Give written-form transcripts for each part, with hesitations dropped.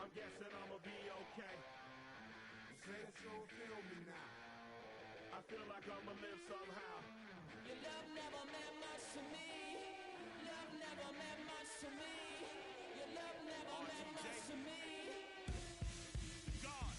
I'm guessing I'ma be okay. Say that you'll feel me now. I feel like I'ma live somehow. Your love never meant much to me. Love never meant much to me. Your love never meant much to me. God.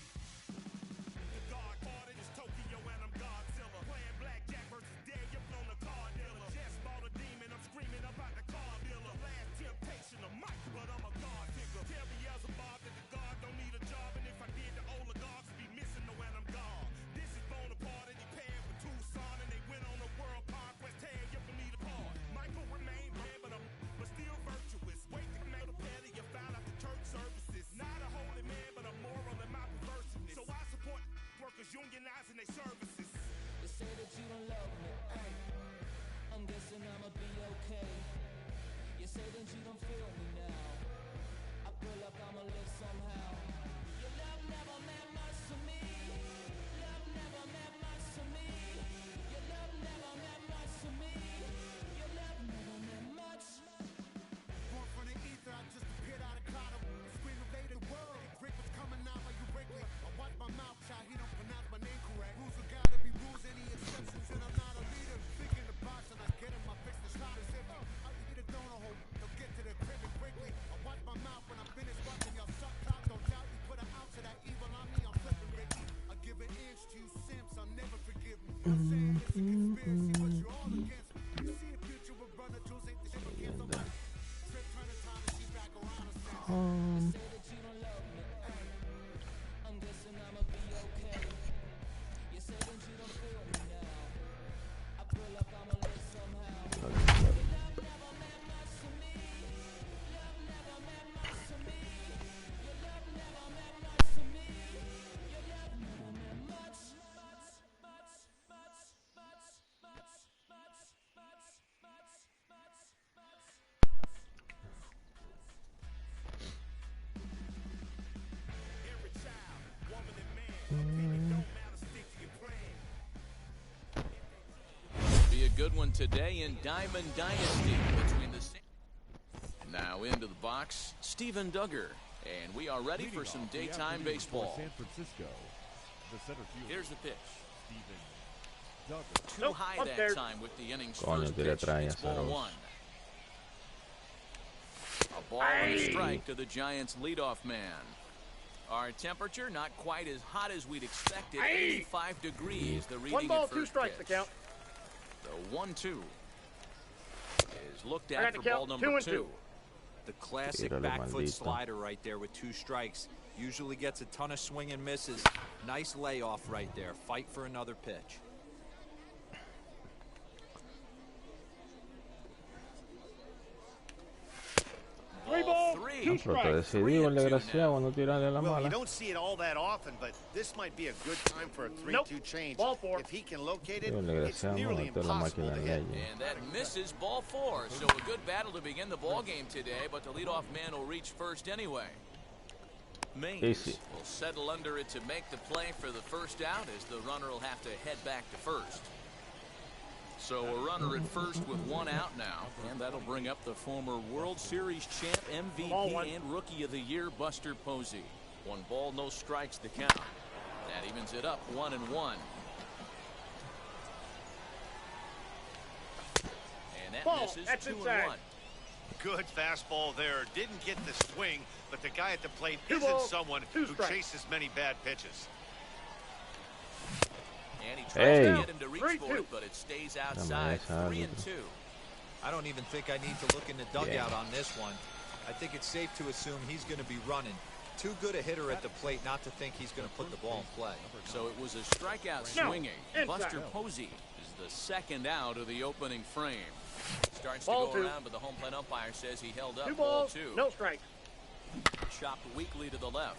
The God parted is Tokyo and I'm Godzilla. Playing blackjack versus dead, you're on the card dealer. Just bought a demon, I'm screaming about the car dealer. Last temptation of Mike, but I'm a God figure. Tell me as a Bob that the God don't need a job. And if I did, the oligarchs would be missing the when I'm gone. This is Bonaparte and he paired with Tucson. And they went on a world conquest, tear you from me apart. Michael remained man, but still virtuous. Wait to come out of petty, you found out the church services. Not a holy man, but a moral in my perverseness. So I support workers unionizing their services. You say that you don't love me, ay. I'm guessing I'ma be okay. You say that you don't feel me now. I feel like I'ma live somehow. Your love never meant much to me. Love never meant much to me. Your love never meant much to me. Your love never meant much. Born from the ether, I just appeared out of cloud. Scream invade the world. Rick was coming out while you Wrigley. I watch my mouth shot, he don't pronounce my name correct. Rules are gotta be rules, any exceptions, and I'm not a leader. Thinking the box and I get him, I fix the shot as if I eat a donut hole. They'll get to the crib and quickly. I watch my mouth when I'm finished watching y'all suck cock. Don't doubt you put an ounce of that evil on me, I'm flipping Ricky. I give an inch to you simps, I'll never forgive me. I'm saying it's a conspiracy, but you're all against me. You see the future with runner Jules ain't the shit against them. Trip turn the time and she's back around us now. Say that you don't love me, ay. I'm guessing I'ma be okay. You say that you don't feel me now. I feel like I'ma live somehow. Your love never meant much to me. Love never meant much to me. Your love never meant much to me. Your love never meant much. Every child, woman and man, opinion don't matter, stick to your plan. Be a good one today in Diamond Dynasty between the. Now into the box, Steven Duggar, and we are ready for some daytime baseball. San Francisco, the center fielder. Here's the pitch. Steven Duggar. Too high that time with the inning's first que le pitch. trae It's a ball Saros. one. A ball and a strike to the Giants' leadoff man. Our temperature not quite as hot as we'd expected. 85 degrees. The reading One ball, at two first strikes to pitch. count. The 1-2 is looked I at got for to ball count. number 2 and 2. 2. The classic Tírale, back foot maldito. slider right there with 2 strikes. Usually gets a ton of swing and misses. Nice layoff right there. Fight for another pitch. Three Ball balls, 3. two Pero te strikes. decidí con 3-2 desgraciado cuando tirarle la Well, you mala. don't see it all that often, but this might be a good time for a 3-2 Nope. change. Ball 4. If he can locate it, Con it's desgraciado nearly no meter la impossible máquina to en hit. ella. And that misses ball 4. So a good battle to begin the ball game today, but the leadoff man will reach first anyway. Mays Easy. will settle under it to make the play for the first out, as the runner will have to head back to first. So a runner at first with 1 out now, and that'll bring up the former World Series champ, Ball 1. MVP, and Rookie of the Year, Buster Posey. 1 ball, no strikes to count. That evens it up 1-1. And that Ball. misses That's 2-1. inside. Good fastball there. Didn't get the swing, but the guy at the plate 2 isn't balls, someone 2 who strikes. chases many bad pitches. And he tries Hey. to get him to reach 3-2. for it, but it stays outside. esa, 3-2. I don't even think I need to look in the dugout on this one. I think it's safe to assume he's going to be running. Too good a hitter at the plate not to think he's going to put the ball in play. So it was a strikeout No. swinging. Inside. Buster Posey is the second out of the opening frame. Starts Ball to go 2. around, but the home plate umpire says he held up. 2 Ball balls, 2. no strikes. Chopped weakly to the left.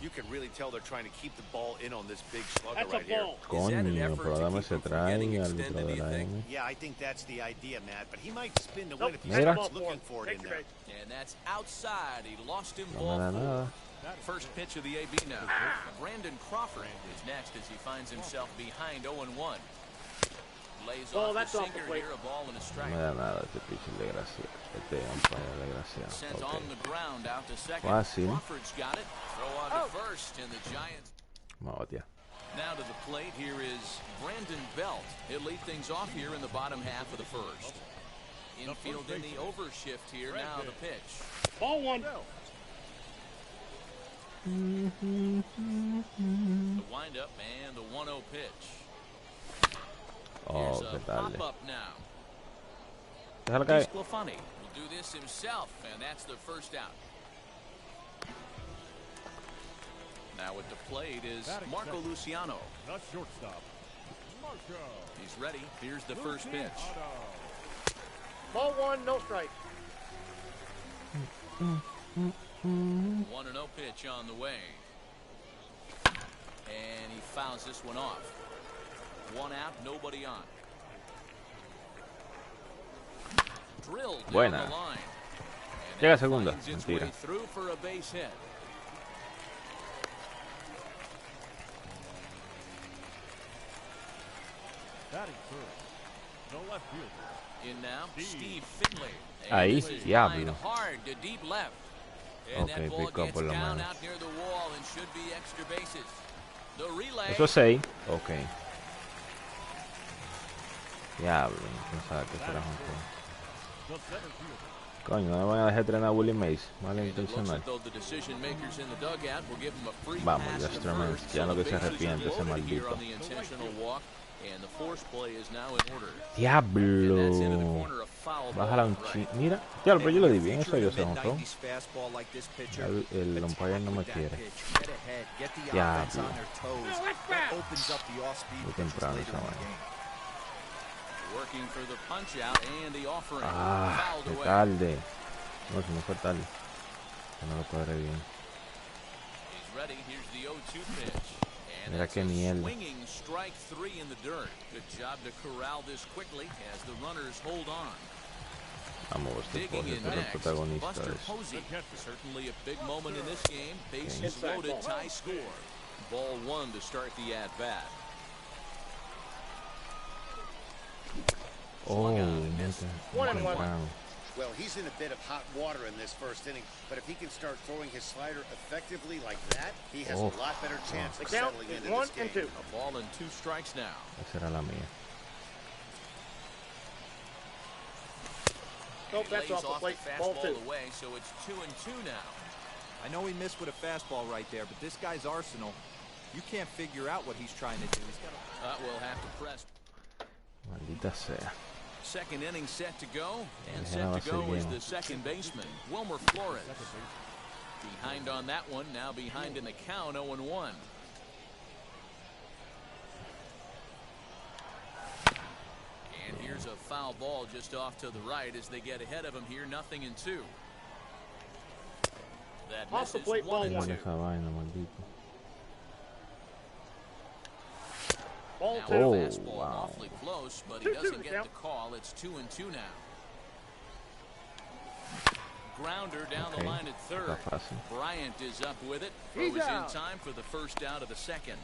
You can really tell they're trying to keep the ball in on this big slugger That's a right here. ball. Is that an Coño, effort pero to dame keep ese him from try, getting árbitro extended, de do you la think? M. Yeah, I think that's the idea, Matt, but he might spin to Nope. win if he's Mira. Ball looking 4. for it Take in your there. base. And that's outside. He lost him No ball me da 4. nada. First pitch of the AB now. Brandon Crawford is next as he finds himself behind 0-1. Lays Oh, off that's the off the sinker plate. here, a ball and a No strike. me da nada este pitcher desgraciado. Este umpire desgraciado. Sent Ok. on the ground out to second. Fácil. Crawford's got it. Throw on to first, and the Giants. Vamos a batear. Now to the plate, here is Brandon Belt. He'll lead things off here in the bottom half of the first. Infield in the overshift here, now the pitch. Ball one. The windup and the 1-0 pitch. Oh, Here's a qué tal. pop-up now. Déjalo caer. Sclafani will do this himself, and that's the first out. Now at the plate is Marco Luciano. The shortstop, Marco. He's ready. Here's the first pitch. Ball one, no strike. 1-0 pitch on the way. And he fouls this one off. One out, nobody on. Drilled down Buena. the line. And Llega that segunda. finds its Mentira. way through for a base hit. Batting first, the left fielder. In now, Steve Finley. And Ahí, this is diablo. lined hard to deep left. And Okay, that ball pick up gets por lo down menos. out near the wall and should be extra bases. The relay. Eso es 6. Ok. Diablo, pensaba que eso era un juego. The center fielder. Coño, no me van a dejar entrenar a Willie Mays. And it looks Malintencional. as though the decision makers in the dugout will give him a free Vamos, pass ya to Stroman, first, ya so no the que se bases are arrepiente ese loaded here maldito. on the intentional walk, and the force play is now in order. And Diablo. that's into the corner, a foul ball Bájala un right. ching. Mira, diablo, pero yo lo di bien. Eso yo se montó. Mid-90s fastball like this pitcher, El umpire no me attack with that quiere. pitch. Get ahead, get the Diablo. offense on their toes. That opens up the off-speed Muy pitches temprano later esa in the vaina. game. Working for the punch out and the offering. Ah, Fouled qué away. tarde. No, si no fue tarde. Que no lo cuadré bien. He's ready. Here's the 0-2 pitch. And Mira it's qué a mierda. swinging strike 3 in the dirt. Good job to corral this quickly as the runners hold on. Vamos, este Digging Posey, in pero el next, protagonista Buster de eso. Posey. Certainly a big moment in this game. Bases Inside loaded, ball. tie score. Ball one to start the at-bat. Oh, Swung out, neta. missed. One and one. Temprano. Well, he's in a bit of hot water in this first inning, but if he can start throwing his slider effectively like that, he has Oh. a lot better chance The of count settling is into 1 this and game. 2. A ball and 2 strikes now. Esa era la mía. Nope, He that's lays off the off plate. the Ball fastball 2. away, so it's 2-2 now. I know he missed with a fastball right there, but this guy's arsenal, you can't figure out what he's trying to do. He's got a We'll have to press. Maldita sea. Second inning set to go, and Yeah, set va a to ser go is bien. the second baseman, Wilmer Flores. Behind on that one, now behind in the count, 0-1. And here's a foul ball just off to the right as they get ahead of him here, 0-2. That Off the misses, plate, ball 1-2. Buena esa vaina, maldito. Ball Now 2. a Oh, fastball wow. awfully close, but he 2-2 doesn't the get count. the call. It's 2-2 now. Grounder down the Okay, line at third. está fácil. Bryant is up with it. Throw He's is in out. time for the first out of the second.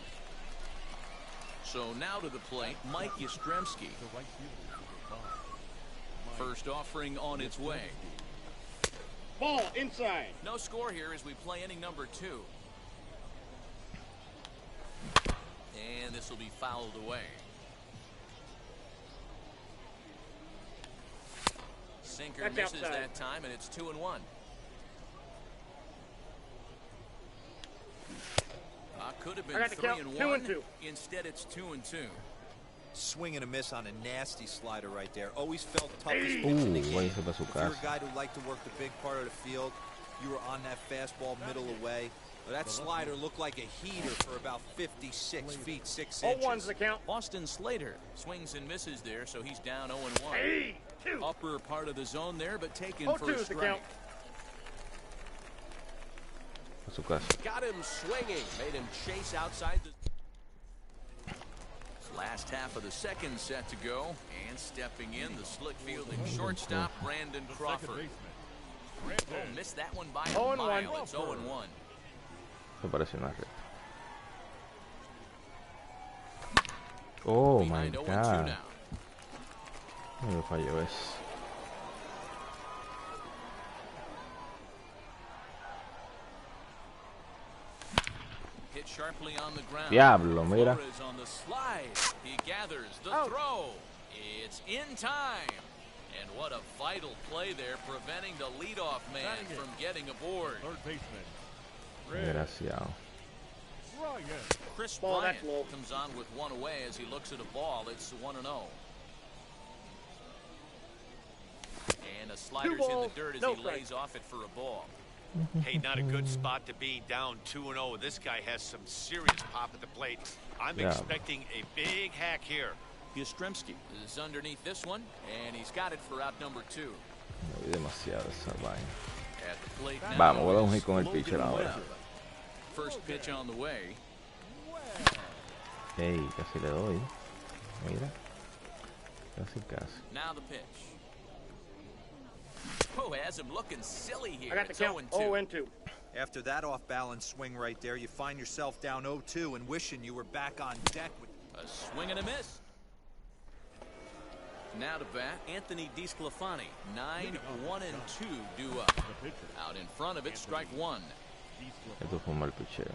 So now to the plate, Mike Yastrzemski. The right fielder is behind. First offering on its way. Ball inside. No score here as we play inning number 2. And this will be fouled away. Sinker That's misses outside. that time, and it's 2-1. Could have I been got the count, 3-1. 2-2. Instead, it's 2-2. swing and a miss on a nasty slider right there. Always felt toughest pitch in the Güey, game. se va a su If you're a casa. guy who liked to work the big part of the field, you were on that fastball middle away. But that slider looked like a heater for about 56 feet 6 inches. 0-1's the count. Austin Slater swings and misses there, so he's down 0-1. Hey, 2. Upper part of the zone there, but taken 0-2 for a is the strike. count. A su casa. Got him swinging, made him chase outside the last half of the second set to go, and stepping in the slick fielding shortstop Brandon Crawford. Oh, missed that one by a 0-1. mile. It's 0-1. Se parece una red. Oh my Behind 0-2 god. now. No falló eso. Hit sharply on the ground. Diablo, mira. Flores on the slide. He gathers the Oh. throw. It's in time. And what a vital play there, preventing the leadoff man from getting aboard. Third baseman. Desgraciado. Ryan. Chris Ball, Bryant that's low. comes on with one away as he looks at a ball. It's 1-0. And a slider's in the balls, dirt as no he strike. lays off it for a ball. Hey, not a good spot to be, down 2-0. This guy has some serious pop at the plate. I'm Yeah. expecting a big hack here. Yastrzemski is underneath this one, and he's got it for out number 2. Me vi demasiado esa vaina. At the plate now Vamos, voy a dar un is hit con el Logan pitcher ahora. Webb. First pitch on the way. Ey, casi le doy. Mira. Casi. Now the pitch. Oh, has him looking silly here. I got the It's count. 0-2. 0-2. After that off-balance swing right there, you find yourself down 0-2 and wishing you were back on deck with... A swing and a miss. Now to bat, Anthony DeSclafani. 9-1-2 due up. Out in front of it, strike one. Esto fue un mal picheo.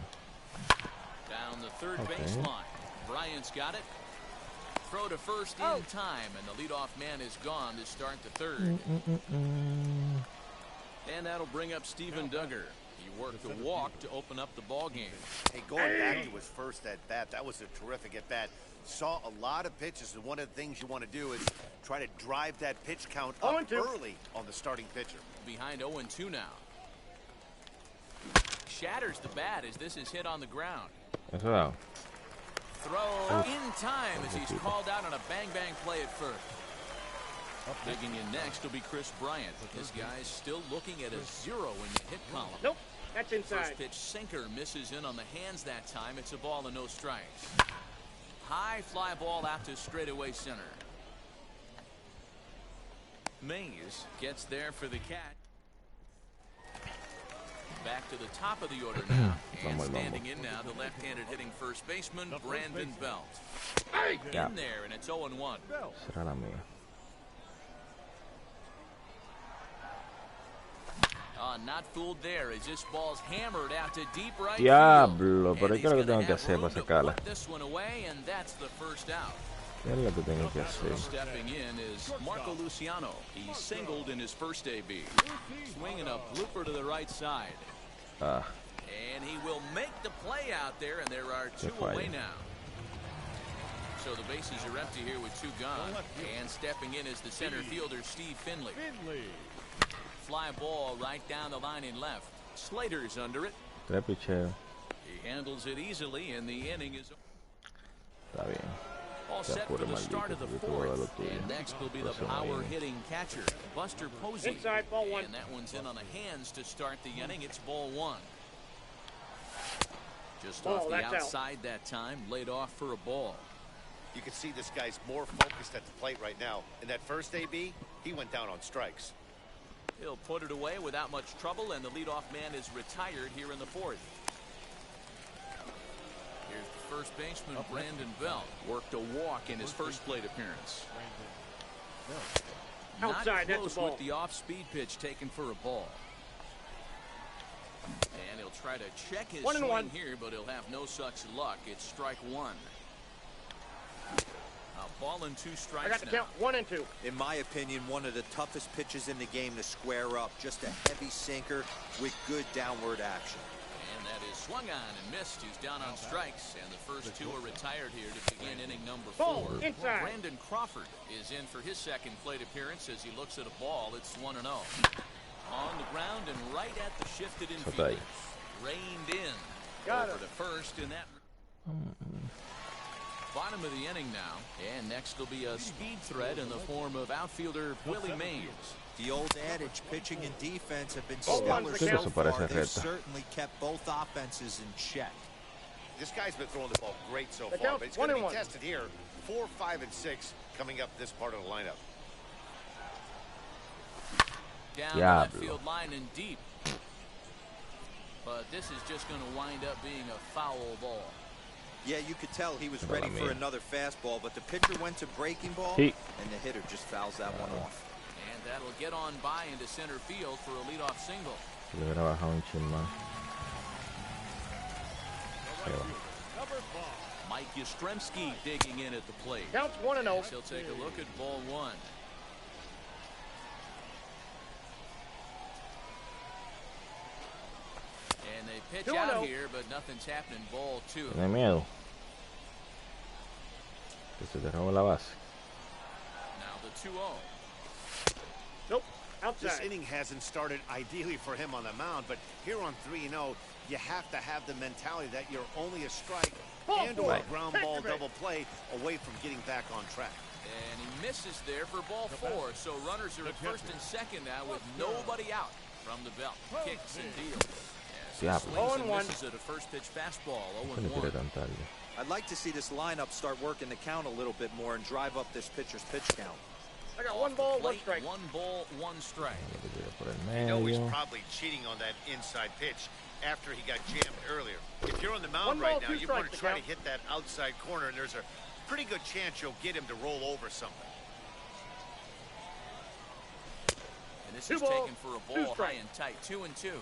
Down the third Okay. baseline. Bryant's got it. Throw to first in time, and the leadoff man is gone to start the third. And that'll bring up Steven Duggar. He worked the walk to open up the ball game. Hey, going back to his first at bat, that was a terrific at bat. Saw a lot of pitches, and one of the things you want to do is try to drive that pitch count up 0-2. early on the starting pitcher. Behind 0-2 now. Shatters the bat as this is hit on the ground. Eso da. Throw in time as he's called out on a bang-bang play at first. Digging in next will be Chris Bryant. This guy's still looking at a 0 in the hit column. Nope. That's First inside. pitch sinker misses in on the hands that time. It's a ball and no strikes. High fly ball out to straightaway center. Mays gets there for the catch. Back to the top of the order now. And standing in now, the left-handed hitting first baseman, Brandon Belt. Yeah. In there, and it's 0-1. Será la mía. Not fooled there as this ball's hammered out to deep right Diablo, field. pero And ¿qué es lo que he's tengo gonna que have hacer room para to sacarla? put this one away, and that's the first out. ¿Qué es lo que tengo que hacer? Stepping in is Marco Luciano. He singled in his first AB. Swinging a blooper to the right side. Ah, And he will make the play out there, and there are two falla. away now. So the bases are empty here with two gone. And stepping in is the center fielder, Steve Finley. Fly ball right down the line in left. Slater's under it. tres picheos. He handles it easily, and the inning is Está bien. all Se set for apure, the start maldito, of the porque tú vas a dar lo fourth. tuyo. And next will be the Próximo ahí. power-hitting catcher, Buster Posey. Inside, ball one. And that one's in on the hands to start the inning. It's ball one. Just Ball, off the that's out. outside that time, laid off for a ball. You can see this guy's more focused at the plate right now. In that first AB, he went down on strikes. He'll put it away without much trouble, and the leadoff man is retired here in the fourth. Here's the first baseman, Brandon Belt. Worked a walk in his first plate appearance. Not Outside, that's a close ball. with the off-speed pitch taken for a ball. And he'll try to check his 1-1. swing here, but he'll have no such luck. It's strike one. A ball and two I strikes got the now. count. 1-2. In my opinion, one of the toughest pitches in the game to square up. Just a heavy sinker with good downward action. And that is swung on and missed. He's down on strikes, and the first two are retired here to begin inning number Ball, 4. inside. Brandon Crawford is in for his second plate appearance as he looks at a ball. It's 1-0. On the ground and right at the shifted infield. Reined in. Got Over it. to first in that. Bottom of the inning now. And next will be a speed threat in the form of outfielder Willie Mays. The old adage, pitching and defense have been Ball stellar one's so the count. far. Eso parece They've recta. certainly kept both offenses in check. This guy's been throwing the ball great so The far, count's but it's going to be 1-1. tested here. 4, 5, and 6 coming up this part of the lineup. Down the left field line and deep. But this is just going to wind up being a foul ball. Yeah, you could tell he was ready for another fastball, but the pitcher went to breaking ball, Sí. and the hitter just fouls that one off. And that'll get on by into center field for a leadoff single. Le hubiera bajado un chin más. Ahí va. Mike Yastrzemski digging in at the plate. Counts 1-0. As he'll take a look at ball one. And they pitch out here, but nothing's happening. Ball two. Tiene miedo. Que se te robe la base. Now the 2-0. Nope. This Outside. inning hasn't started ideally for him on the mound, but here on 3-0, you have to have the mentality that you're only a strike and or a ground ball double play away from getting back on track. And he misses there for ball four, so runners are at first and second now with nobody out from the belt. Kicks and deals. As he swings and misses at a first pitch fastball, 0-1. I'd like to see this lineup start working the count a little bit more and drive up this pitcher's pitch count. I got 1 ball, 1 strike. 1 ball, 1 strike. You know he's probably cheating on that inside pitch after he got jammed earlier. If you're on the mound right now, you want to try to hit that outside corner, and there's a pretty good chance you'll get him to roll over something. And this is taken for a ball high and tight, 2-2.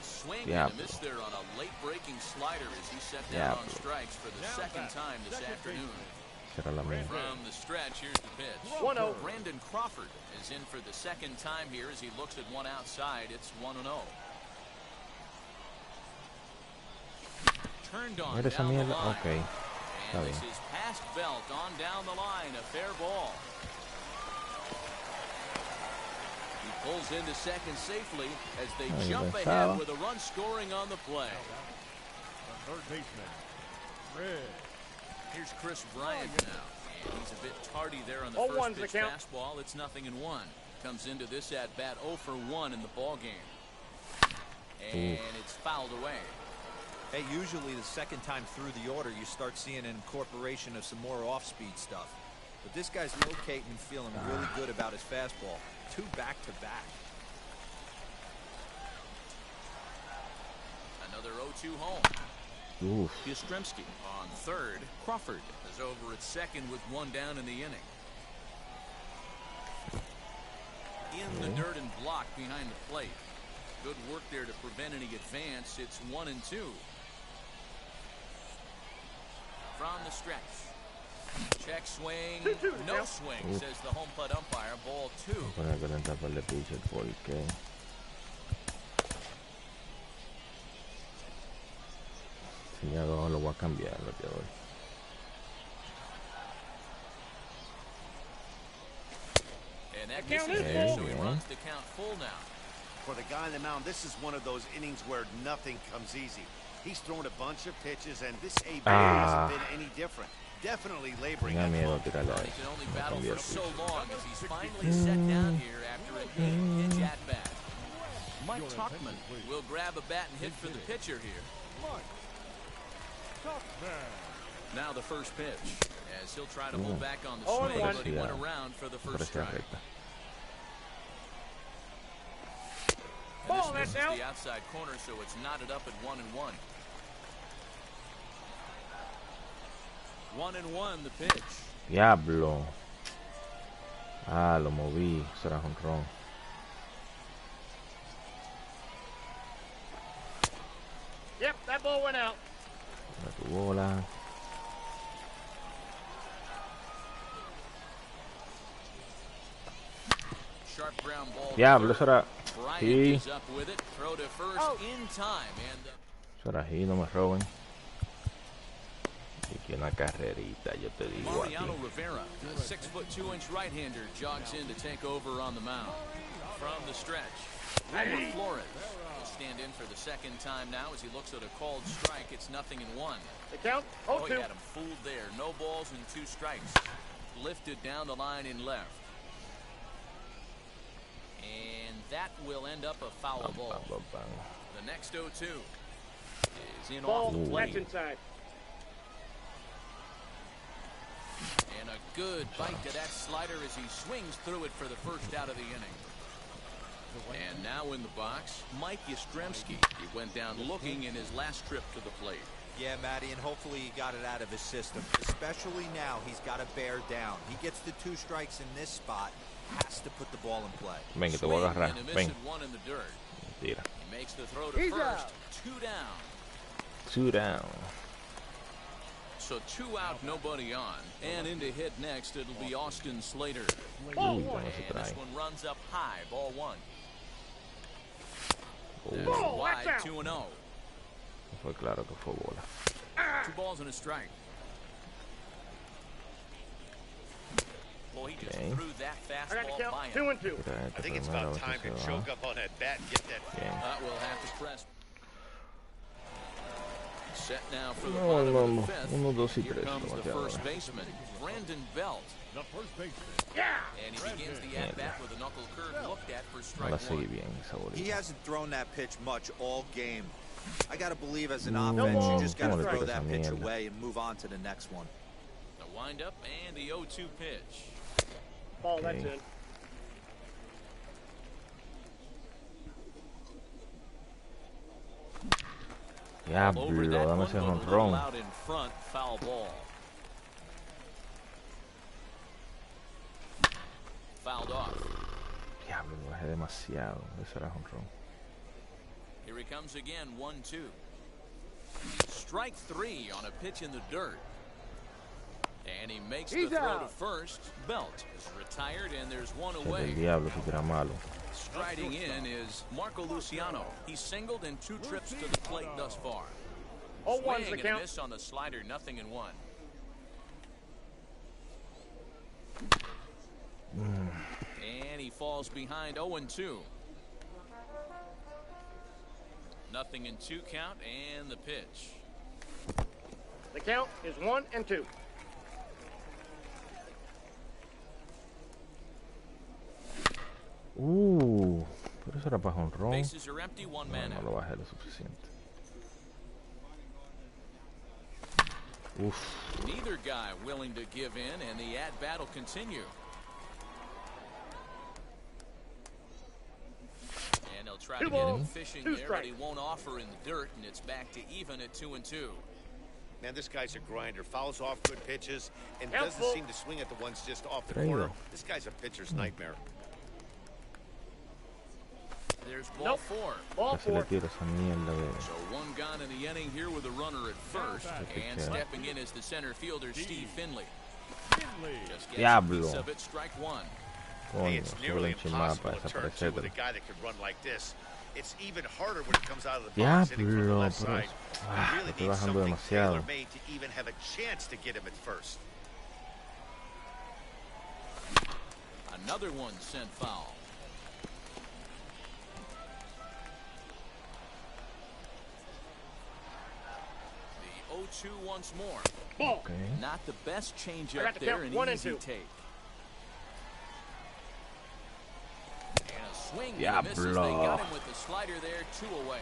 Swing and a miss there on a late breaking slider as he set down on strikes for the second time this afternoon. From the stretch, here's the pitch. 1-0. Brandon Crawford is in for the second time here as he looks at one outside. It's 1-0. Turned on down the line. Okay. And this is past belt on down the line. A fair ball. Pulls into second safely as they jump ahead with a run scoring on the play. Third baseman, Red. Here's Chris Bryant now. And he's a bit tardy there on the first pitch fastball. It's 0-1. Comes into this at bat 0 for 1 in the ball game. And it's fouled away. Hey, usually the second time through the order, you start seeing an incorporation of some more off-speed stuff. But this guy's locating and feeling really good about his fastball. 2 back-to-back. Another 0-2 home. Yastrzemski on third. Crawford is over at second with 1 down in the inning. In the dirt and block behind the plate. Good work there to prevent any advance. It's 1-2. From the stretch. Check swing, no swing, says the home plate umpire. Ball 2. Para calentarle pitcher porque si ya lo voy a cambiar lo que hoy. And that misses there, so he runs the count full now. For the guy on the mound, this is one of those innings where nothing comes easy. He's thrown a bunch of pitches, and this AB hasn't been any different. Definitely laboring at miedo He can only battle for so long as he's finally set down here after a big pitch at bat. Mike Tuckman will grab a bat and hit for the pitcher here. Now the first pitch, as he'll try to hold back on the swing, but he went around for the first strike. And this misses the outside corner, so it's knotted up at 1-1. 1-1 the pitch. Diablo. Ah, lo moví. Eso era jonrón. Yep, that ball went out. Tu bola. Sharp ground ball. Diablo, eso era. Sí. Up with it. Throw to first in time. And eso era ahí, no me roben. Y que una carrerita, yo te digo. Mariano Rivera, a 6'2" right-hander, jogs in to take over on the mound. From the stretch, Wilmer Flores will stand in for the second time now as he looks at a called strike. It's 0-1. The count 0-2. Oh, he had him fooled there. No balls and 2 strikes. Lifted down the line in left. And that will end up a foul ball. The next 0-2 is in off the plate. That's inside. And a good bite to that slider as he swings through it for the first out of the inning. And now in the box, Mike Yastrzemski. He went down looking in his last trip to the plate. Yeah, Matty, and hopefully he got it out of his system. Especially now, he's got to bear down. He gets the 2 strikes in this spot, has to put the ball in play. Ven, que te voy a agarrar. Ven. He makes the throw to first. 2 down. 2 down. So 2 out, nobody on. And in to hit next, it'll be Austin Slater. Uy, And this one runs up high, ball 1. Uy, Wide, 2-0. fue claro que fue bola. 2 balls and a strike. Well, he just threw that fastball by him. 2-2. I think it's about time to choke up on that bat and get that. We'll have to press. Set now for the bottom of the 5th. 1, 2 y 3. Here comes the first baseman, Brandon Belt. The first baseman. And he begins the at-bat with a knuckle curve looked at for strike No la seguí 1. bien esa bolita. He hasn't thrown that pitch much all game. I got to believe as an offense, you just got to throw that pitch away and move on to the next one. The windup and the 0-2 pitch. Ball, that's in. Over that Diablo, dame one, ese but a little jonrón. out in front, foul ball. Fouled off. Diablo, lo bajé demasiado. Ese era jonrón. Here he comes again, 1-2. Strike 3 on a pitch in the dirt. And he makes the throw to first. Belt is retired, and there's 1 El away. del diablo, si era malo. Striding in is Marco Luciano. He's singled in 2 trips to the plate thus far. 0-1's Swing the and a count. miss on the slider, 0-1. And he falls behind 0-2. 0-2 count and the pitch. The count is 1-2. Pero eso era para jonrón. Bases are empty, 1 man No out. lo bajé lo suficiente. Uf. Neither guy willing to give in, and the at-bat will continue. And they'll try to get him fishing there, but he won't offer in the dirt, and it's back to even at 2-2. Man, this guy's a grinder. Fouls off good pitches and doesn't seem to swing at the ones just off the corner. This guy's a pitcher's nightmare. There's ball 4. Ball Se le 4. tira esa mierda de... So 1 gone in the inning here with a runner at first, and stepping in is the center fielder Steve Finley. Just gets a piece of it, strike 1. Hey, it's nearly impossible to turn to with a guy that could run like this. It's even harder when it comes out of the box hitting from the left side. You really need something tailor-made to even have a chance to get him at first. Another one sent foul. The 0-2 once more. Ball. Not the best change I got up the there, count, an 1 and easy 2. take. And a swing and a misses. They got him with the slider there, 2 away.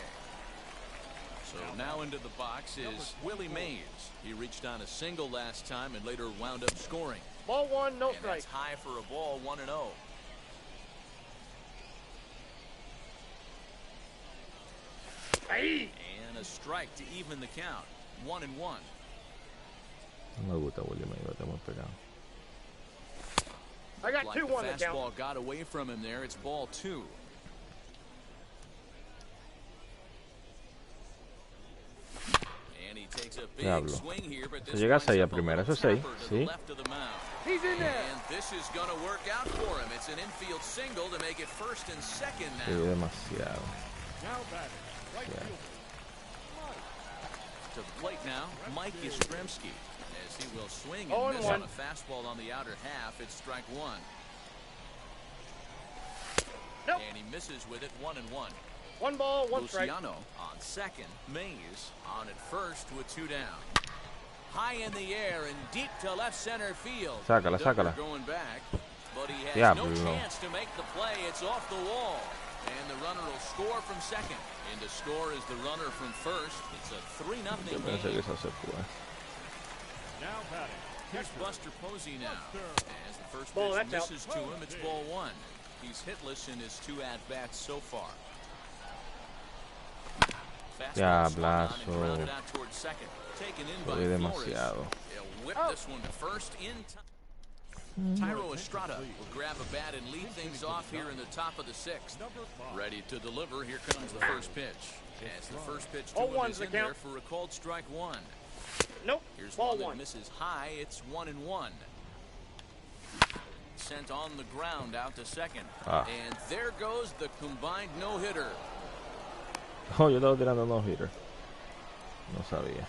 So now into the box is Willie Mays. He reached on a single last time and later wound up scoring. Ball 1, no And strike. that's high for a ball, 1-0. Hey. And a strike to even the count, 1-1. No me gusta Willie Mays, está muy pegado. I got Like 2-1 the the count. fastball got away from him there. It's ball 2. And he takes a big Diablo. swing here, but Si this llegas ahí a winds up primera, eso es little 6, tapper to ¿sí? the left of the mound. He's in there. And this is going to work out for him. It's an infield single to make it first and second Sí, now. demasiado. Now batting. Right Yeah. fielder. To the plate now, Mike Yastrzemski. As he will swing Oh, and and miss on one. a fastball on the outer half. It's strike 1. Nope. And he misses with it, 1-1. 1 ball, 1 strike. Luciano on second. Mays on at first with 2 down. High in the air and deep to left center field. Sácala, Duggar sácala. going back, but he has Diablo. no chance to make the play. It's off the wall. And the runner will score from second. In to score is the runner from first. It's a 3-0 Yo pensé que game. eso se fue. Now batting. Here's Buster Posey now. As the first Ball, pitch that's out. misses to him, it's ball 1. He's hitless in his 2 at-bats so far. Diablazo. Fue demasiado. Whip this one to first in Tyro Estrada will grab a bat and lead things off here in the top of the 6th. Ready to deliver. Here comes the first pitch. As the first pitch to him is in there for a called strike 1. Nope. Here's Ball one that 1. misses high. It's 1-1. Sent on the ground out to second. And there goes the combined no-hitter. Oh, yo estaba tirando no-hitter. No sabía.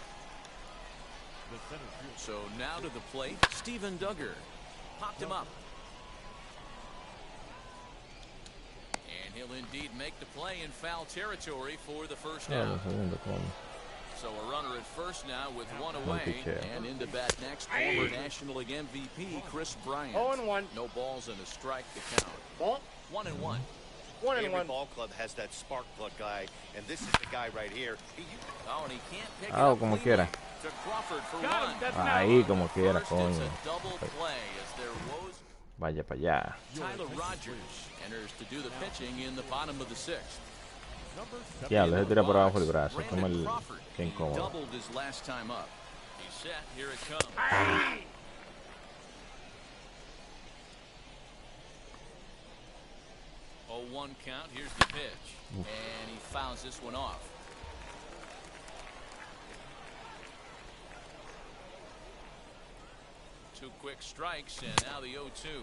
So now to the plate, Steven Duggar. Popped him up. And he'll indeed make the play in foul territory for the first out. So a runner at first now with 1 away. And into bat next, former National League MVP Chris Bryant. 0-1. No balls and a strike to count. Ball. 1-1. Every ball club has that spark plug guy, and this is the guy right here. And he can't pick it up como quiera. to Crawford for 1. Ahí como quiera, coño. It's a double play as their woes. Vaya para allá. Tyler Rogers enters to do the pitching in the bottom of the 6th. Ya, le tira por abajo el brazo. Toma el... Qué He incómodo. doubled his last time up. He's set. Here it comes. 0-1 count. Here's the pitch. And he fouls this one off. Two quick strikes, and now the 0-2.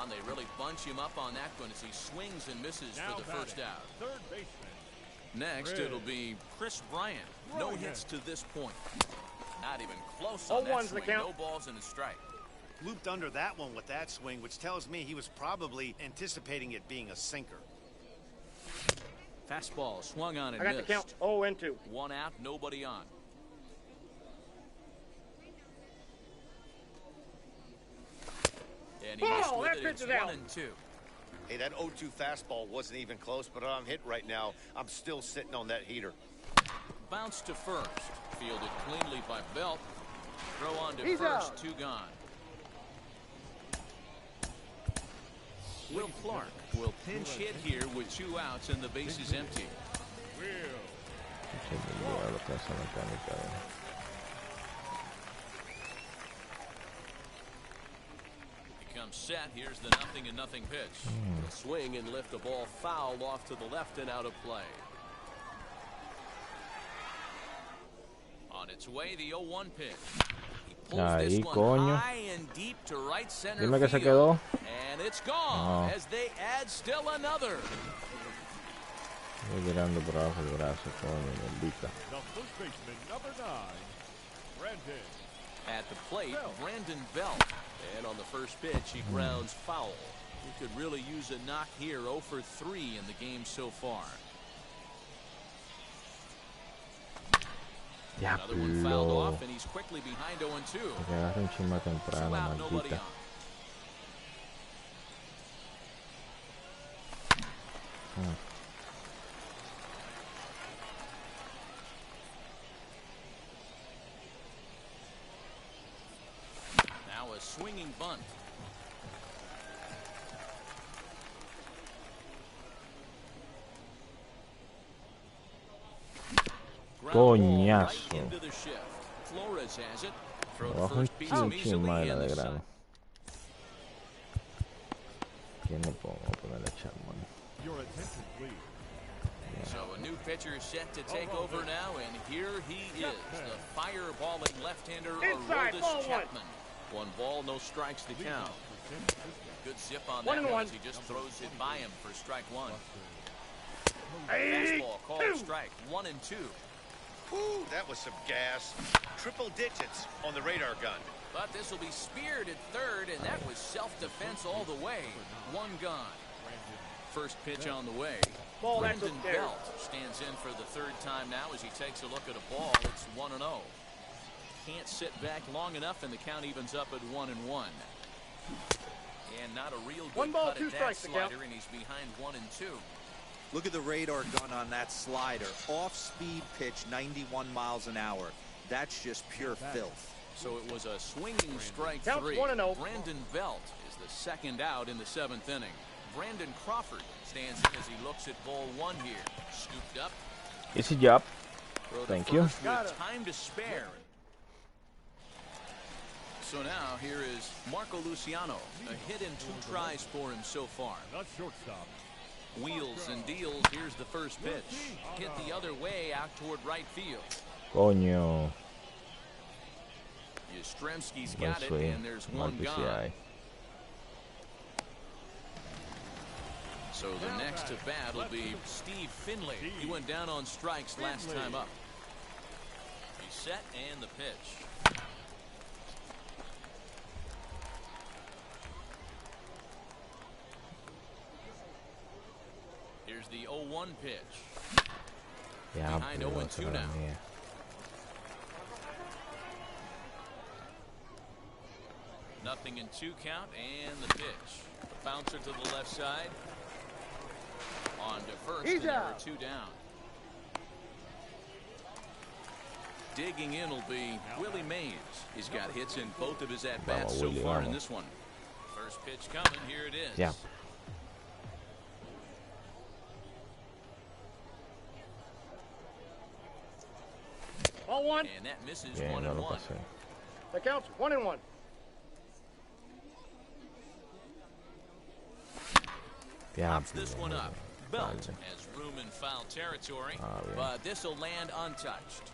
And they really bunch him up on that one as he swings and misses for the first out. Third baseman. Next, it'll be Chris Bryant. No hits to this point. Not even close on that swing. No balls and a strike. Looped under that one with that swing, which tells me he was probably anticipating it being a sinker. Fastball swung on and I got missed. the count. 0-2. 1 out, nobody on. And he missed with it. It's 1-2. Hey, that 0-2 fastball wasn't even close, but I'm hit right now. I'm still sitting on that heater. Bounce to first. Fielded cleanly by Belt. Throw on to He's first. out. 2 gone. Will Clark will pinch hit here with 2 outs and the bases empty. Becomes set. Here's the 0-0 pitch. A swing and lift the ball foul off to the left and out of play. On its way, the 0-1 pitch. Ahí, coño. Right, Dime que se quedó. And it's gone as they add still another. Voy tirando por abajo el brazo, coño, maldita. The first baseman, number 9, Brandon. At the plate, Brandon Belt. And on the first pitch, he grounds foul. He could really use a knock here. 0 for 3 in the game so far. Another one fouled off, and he's quickly behind 0-2. Que agarre un chisma temprano, maldita. Now a swinging bunt. Coñazo. Flores has it. Abajo un chisma de grano. ¿Quién le pongo? Voy a ponerle Chapman. Your attention, please. So a new pitcher set to take over now, and here he is, the fireballing left-hander Aroldis Chapman. 1 ball, no strikes to count. Good zip on that one as he just throws it by him for strike 1. Fastball called strike 1 and 2. Ooh, that was some gas. Triple digits on the radar gun. But this will be speared at third, and that was self-defense all the way. 1 gone. First pitch on the way. Brandon Belt stands in for the 3rd time now as he takes a look at a ball. It's 1-0. Can't sit back long enough, and the count evens up at 1-1. And not a real good cut at that slider, and he's behind 1-2. Look at the radar gun on that slider. Off-speed pitch, 91 miles an hour. That's just pure filth. So it was a swinging strike 3. Brandon Belt is the 2nd out in the 7th inning. Brandon Crawford stands in as he looks at ball one here. Scooped up. Easy job. Thank you. With time to spare. So now here is Marco Luciano. A hit and 2 tries for him so far. Not shortstop. Wheels and deals. Here's the first pitch. Hit the other way out toward right field. Coño. Yastrzemski's got it, and there's one gone. So the next to bat will be Steve Finley. He went down on strikes last time up. He's set, and the pitch. Here's the 0-1 pitch. Yeah, behind 0-2 now. Nothing in 2 count, and the pitch. The bouncer to the left side. On to first, and there are 2 down. Digging in will be Willie Mays. He's got hits in both of his at-bats so far in this one. First pitch coming, here it is. Yeah. Ball 1. And that misses. Bien, 1-1. That counts. 1-1. Pops this one up. Belt has room in foul territory, but this will land untouched.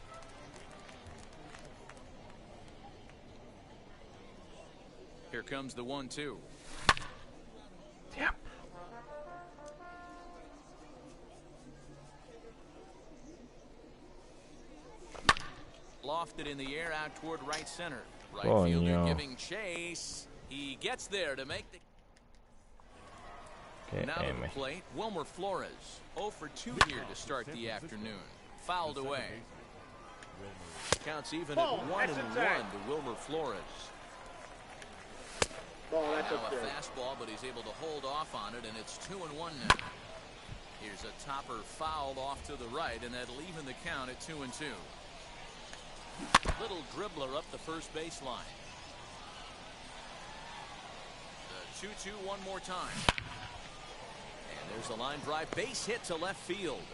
Here comes the 1-2. Yep. Lofted in the air out toward right center. Right fielder giving chase. He gets there to make the... Now to the plate, Wilmer Flores. 0 for 2 here to start the afternoon. Fouled away. Counts even at 1-1 to Wilmer Flores. Now a fastball, but he's able to hold off on it, and it's 2-1 now. Here's a topper fouled off to the right, and that'll even the count at 2-2. Little dribbler up the first baseline. The 2-2 one more time. And there's a line drive base hit to left field.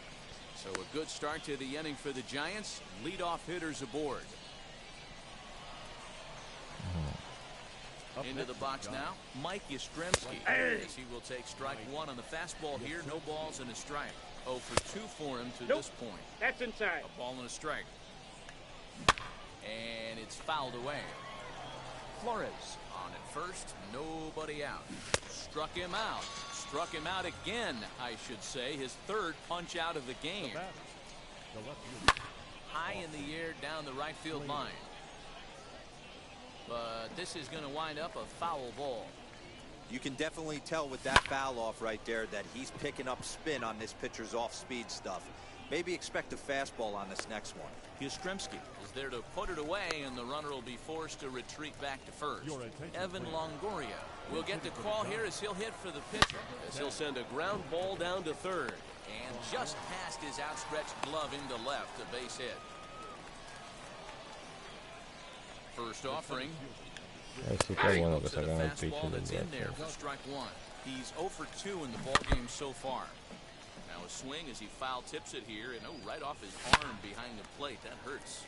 So a good start to the inning for the Giants. Leadoff hitters aboard. Into the box now, Mike Yastrzemski. As he will take strike 1 on the fastball here. No balls and a strike. 0 for 2 for him to this point. That's inside. A ball and a strike. And it's fouled away. Flores on at first. Nobody out. Struck him out. Struck him out again, I should say. His 3rd punch out of the game. High in the air down the right field line. But this is going to wind up a foul ball. You can definitely tell with that foul off right there that he's picking up spin on this pitcher's off-speed stuff. Maybe expect a fastball on this next one. Yastrzemski is there to put it away, and the runner will be forced to retreat back to first. Evan Longoria will get the call here as he'll hit for the pitcher, as he'll send a ground ball down to third. And just past his outstretched glove into left, a base hit. First offering. Así que bueno que sacan el pitch That's in there for strike 1. He's 0 for 2 in the ball game so far. Now a swing as he foul tips it here, and right off his arm behind the plate. That hurts.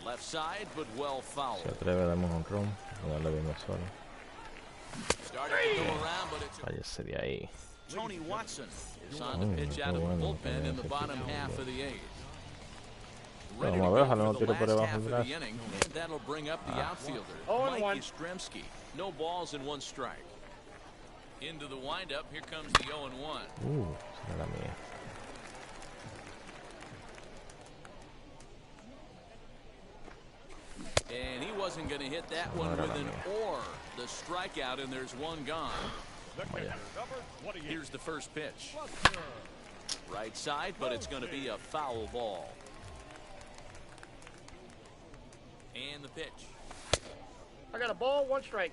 Left side, but well fouled. Se atreve a darme un honrón, no darle bien al suelo. Started to go around, but it's váyase de ahí. Tony Watson is on the pitch out of the bullpen in the bottom half of the 8th. Ready to go for the last half of the inning, and that'll bring up the outfielder, Mike Yastrzemski. No balls and 1 strike. Into the windup, here comes the 0-1. Será la mía. And he wasn't going to hit that one with an or. The strikeout, and there's 1 gone. Here's the first pitch. Right side, but it's going to be a foul ball. And the pitch. I got a ball, 1 strike.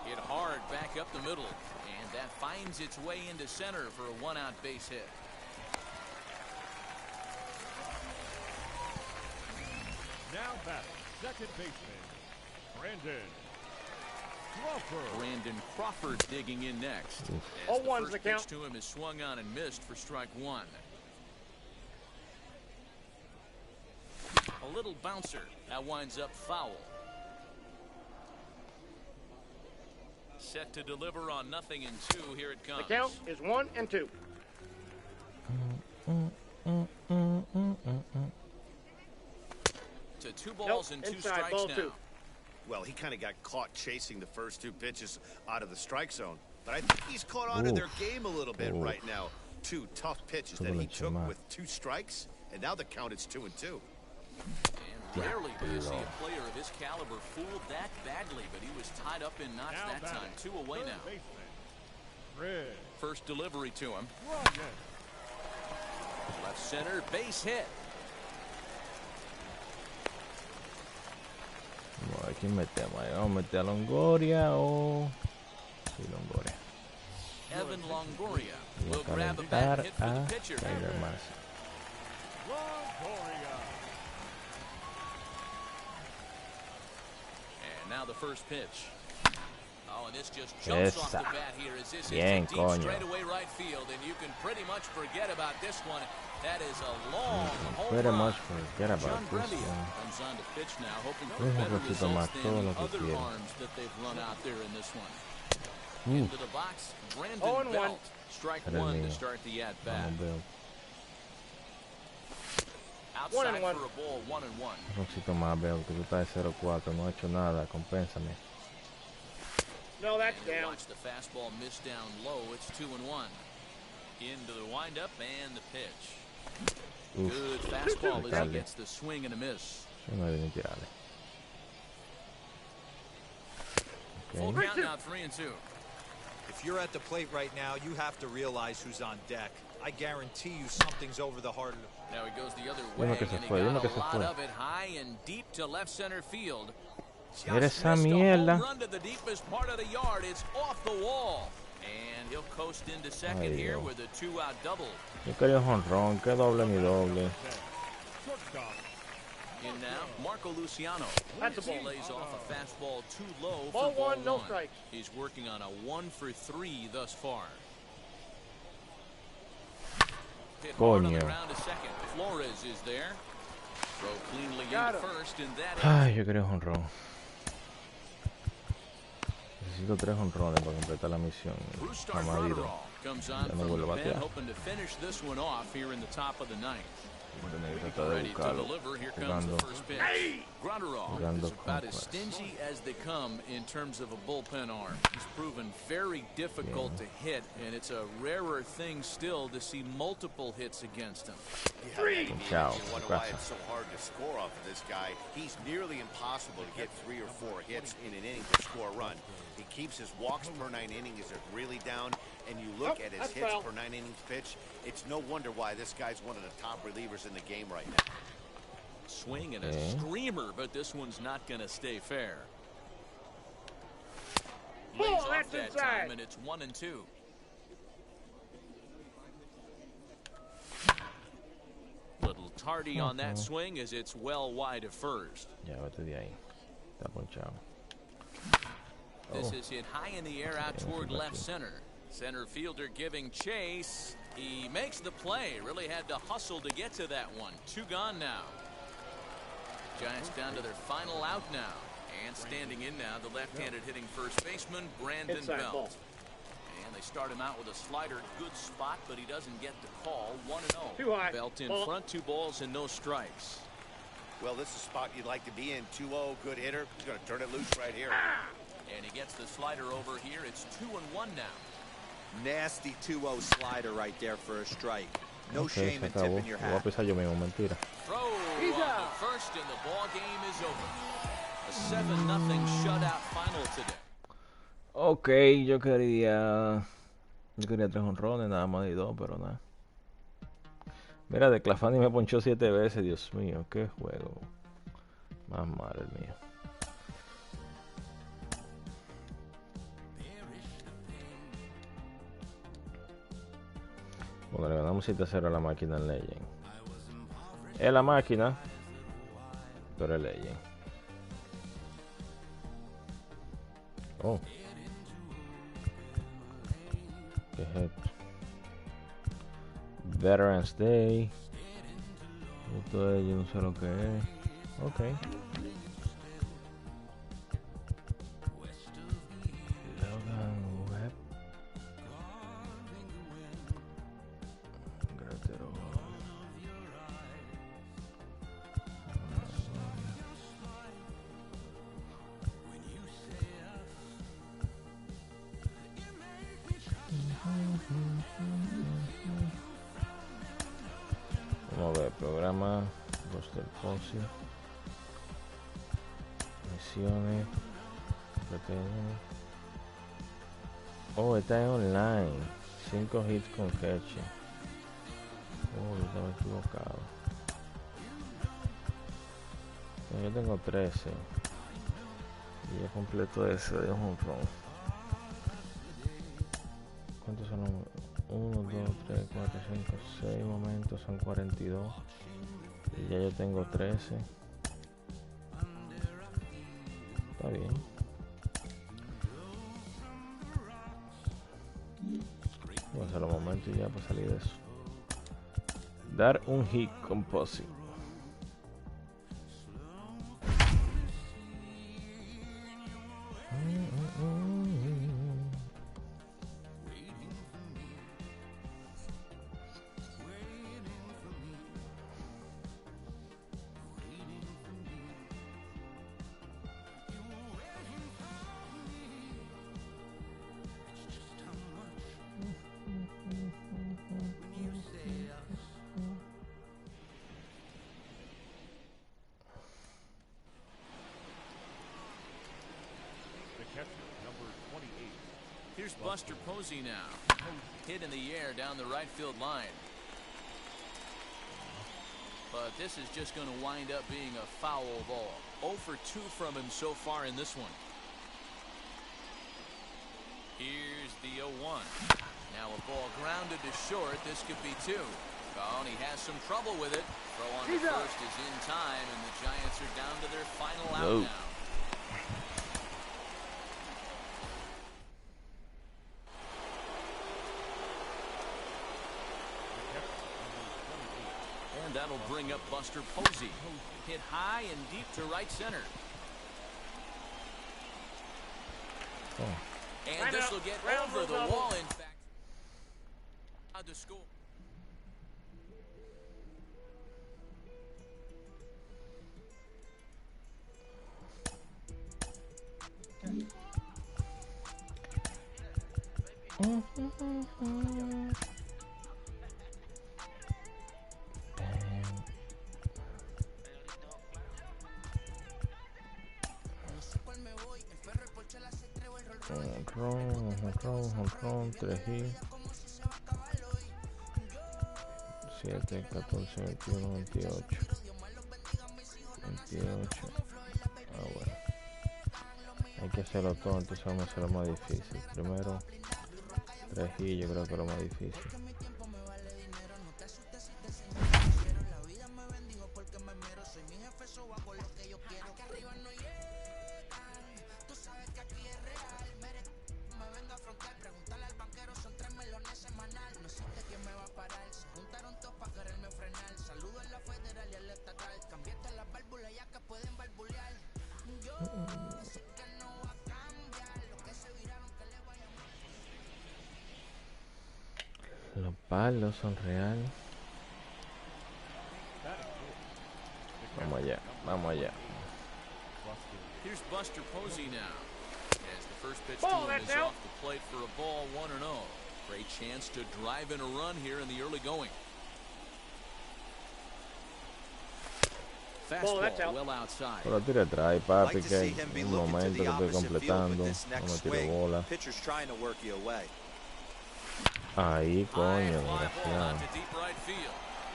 Hit hard back up the middle, and that finds its way into center for a 1-out base hit. Now batting, second baseman, Brandon Crawford digging in next. As the one's first the count. pitch to him is swung on and missed for strike one. A little bouncer. That winds up foul. Set to deliver on 0-2. Here it comes. The count is 1-2. To 2 balls and 2 inside, strikes ball now. 2. Well, he kind of got caught chasing the first 2 pitches out of the strike zone. But I think he's caught on to their game a little bit right now. 2 tough pitches that he took with 2 strikes, and now the count is 2-2. And rarely do you see a player of his caliber fooled that badly, but he was tied up in knots that time. 2 away now. First delivery to him. Left center, base hit. Bueno, ¿a quién metemos ahí? ¿Vamos a meter a Longoria o...? Sí, Longoria. Evan Longoria will Voy a grab a bat calentar hit for the a pitcher. Tyler más. And now the first pitch. Oh, and this just jumps off the bat here as this Bien, is a deep coño. straightaway right field, and you can pretty much forget about this one. That is a long home Pretty run. much forget about John this Brebbia one. comes on to pitch now, hoping for Deja better Rosito results más than todo the lo que other quiere. arms that they've run out there in this one. Uf, Into the box, Brandon 0-1. Belt. Strike Era el one to mío. start the at-bat. vamos, veo. Outside 1-1. for a ball, 1-1. Rosito más veo que tú estás de 0-4, no ha hecho nada, compénsame. No, that's And you'll down. watch the fastball miss down low. It's 2-1. Into the windup and the pitch. Uf, Good fastball as he dale. gets the swing and a miss. Yo no deben tirarle. Full Okay. count now, 3-2. If you're at the plate right now, you have to realize who's on deck. I guarantee you something's over the heart of the... Now he goes the other Dime way, que se and he fue, dime got que a se lot fue. of it high and deep to left center field. Mira Just esa missed a mierda. home run to the deepest part of the yard. It's off the wall. And he'll coast into second Ay, here Dios. with a 2-out double. Yo quería un jonrón, que doble ni doble. In now, Marco Luciano. That's a As he ball. lays off a fastball too low Ball for ball 1, no one. strikes. He's working on a 1-for-3 thus far. Hit hard on the Coño. ground to second. Flores is there. Throw cleanly Got into him. first, and that is Ay, yo quería un jonrón. Necesito 3 jonrones para completar la misión. Bruce Mamadito. Starr comes on Ya no from vuelve the a pen, batear. hoping to finish this one off here in the top of the ninth. Voy a tener que tratar de Ready to buscarlo. deliver. Here comes Jugando. the first pitch. Gronderall Jugando is about as complex. stingy as they come in terms of a bullpen arm. He's proven very difficult to hit, and it's a rarer thing still to see multiple hits against him. Chao, You wonder why casa. it's so hard to score off of this guy. He's nearly impossible to get 3 or 4 hits in an inning to score a run. He keeps his walks per 9 innings is really down, and you look at his that's hits foul. per 9 innings pitch. It's no wonder why this guy's one of the top relievers in the game right now. Swing and a Okay. screamer, but this one's not going to stay fair. Ball, Lays off that's that inside. time, and it's 1-2. Little tardy on that swing as it's well wide of first. Ya, vete de ahí. Está ponchado. This Oh. is hit high in the air out Yeah, toward that's left lucky. center. Center fielder giving chase. He makes the play. Really had to hustle to get to that one. 2 gone now. Giants down to their final out now. And standing in now, the left-handed hitting first baseman, Brandon Inside Belt. ball. And they start him out with a slider. Good spot, but he doesn't get the call. 1-0. Too high. Belt in Ball. front, 2 balls and no strikes. Well, this is a spot you'd like to be in. 2-0, good hitter. He's going to turn it loose right here. And he gets the slider over here. It's 2-1 now. Nasty 2-0 slider right there for a strike. No Ok, shame se in acabó. tipping your Lo voy a hat. pisar yo mismo, mentira. Throw He's on the out. first, and the ball game is over. A 7-0 shutout final today. Ok, yo quería 3 honrones, nada más y 2, pero nada. Mira, de Clafani me ponchó 7 veces, Dios mío, qué juego. Más mal el mío. Bueno, le ganamos 7-0 a la máquina en Legend. Es la máquina, pero es Legend. Oh. ¿Qué es esto? Veterans Day. Esto es, yo no sé lo que es. Ok. Logan Web. Gratero. Vamos a ver, programa, roster Posey, misiones, PTN. Oh, está en online, 5 hits con catching. Oh, yo estaba equivocado. No, yo tengo 13 y ya completo ese de home run. ¿Cuántos son los? 1, 2, 3, 4, 5, 6 momentos, son 42. Y ya yo tengo 13. Está bien. Voy a hacer los momentos y ya para salir de eso. Dar un hit con Posey. Here's Buster Posey now. Hit in the air down the right field line. But this is just going to wind up being a foul ball. 0 for 2 from him so far in this one. Here's the 0-1. Now a ball grounded to short. This could be 2. Oh, and he has some trouble with it. Throw on the first is in time, and the Giants are down to their final out now. And that'll bring up Buster Posey. Hit high and deep to right center. And this will get over the wall, in fact. To score. Honrón, 3 hits. 7, 14, 21, 28. 28. Ah, bueno. Hay que hacerlo todo, entonces vamos a hacer lo más difícil. Primero, 3 hits, yo creo que es lo más difícil. Los palos son reales. Vamos allá, vamos allá. Here's Buster Posey now. As the first pitch to him is off the plate for a ball, 1-0. Great chance to drive in a run here in the early going. Fastball well outside. Pero tira atrás, papi, que un momento que estoy completando. No me tiro bola. Pitcher's trying to work you away. Ahí, coño, desgraciado.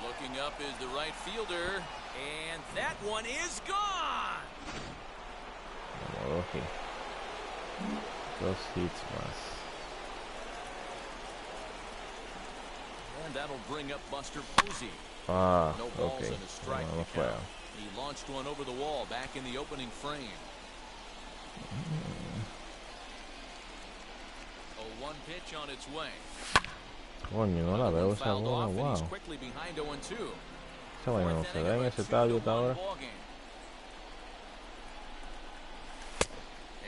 Looking up is the right fielder, and that one is gone. Vamos, dos hits más. And that'll bring up Buster Posey. Ah, no balls okay. and a strike No fue. He launched one over the wall back in the opening frame. pitch on its way. Coño, no la veo esa bola, wow. Esa vaina no se ve en ese estadio hasta ahora.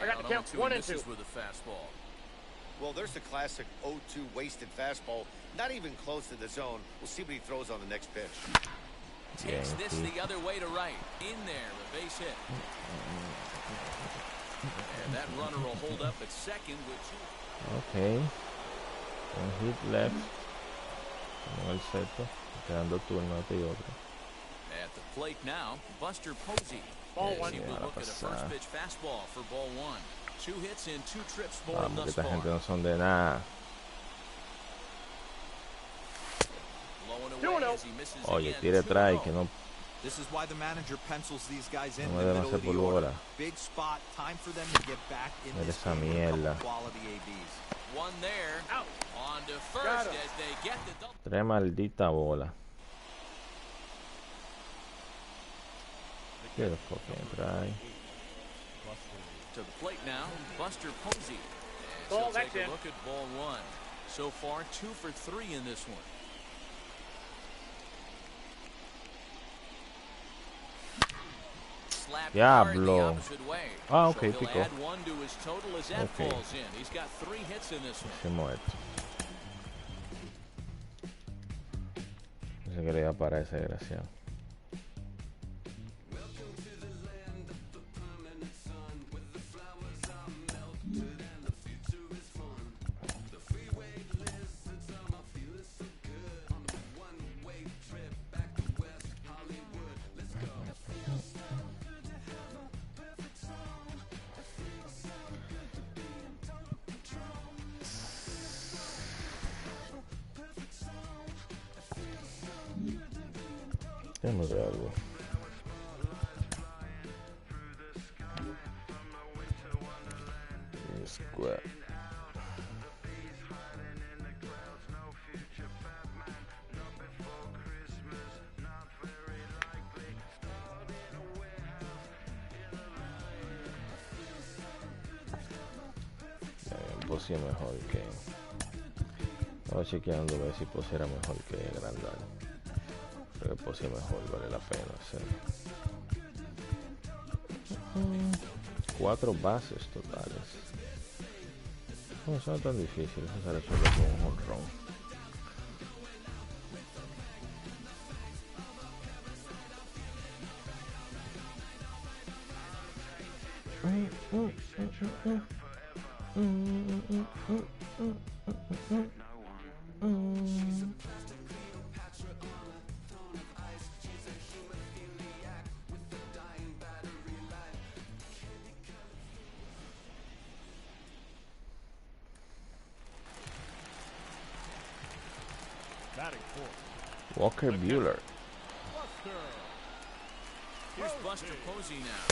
I got the count 1-2. Well, there's the classic 0-2 wasted fastball. Not even close to the zone. We'll see what he throws on the next pitch. Takes this the other way to right. In there, a base hit. And that runner will hold up at second with two. Okay. One hit left. No el seto. Quedando turno y otro. At the plate now, Buster Posey. Ball one. He will look at a first pitch fastball for ball one. 2 hits in 2 trips for him thus esta far. gente no son de nada. Oye, tire trae que no. This is why the manager pencils these guys in No the middle of the order. bola. Big spot, time for them to get back in this Esa game with a couple mierda. quality ABs. One there. Out. On to first as they get the double. Tres maldita bola. Qué fucking try. To the plate now, Buster Posey. And Ball, she'll take that's a look at ball one. So far, 2 for 3 in this one. Slap hard the opposite way. Ah, okay, so he'll add 1 to his total as that falls in. He's got 3 hits in this one. Se muerto. Pensé que le iba a parar ese desgraciado. Déjame ver algo. Square. Posey mejor que. Estaba chequeando a ver si Posey era mejor que Grandal. Pero Posey mejor, vale la pena hacerlo. 4 bases totales. No son tan difíciles, se resuelve con un jonrón. Walker Buehler. Here's Buster Posey now.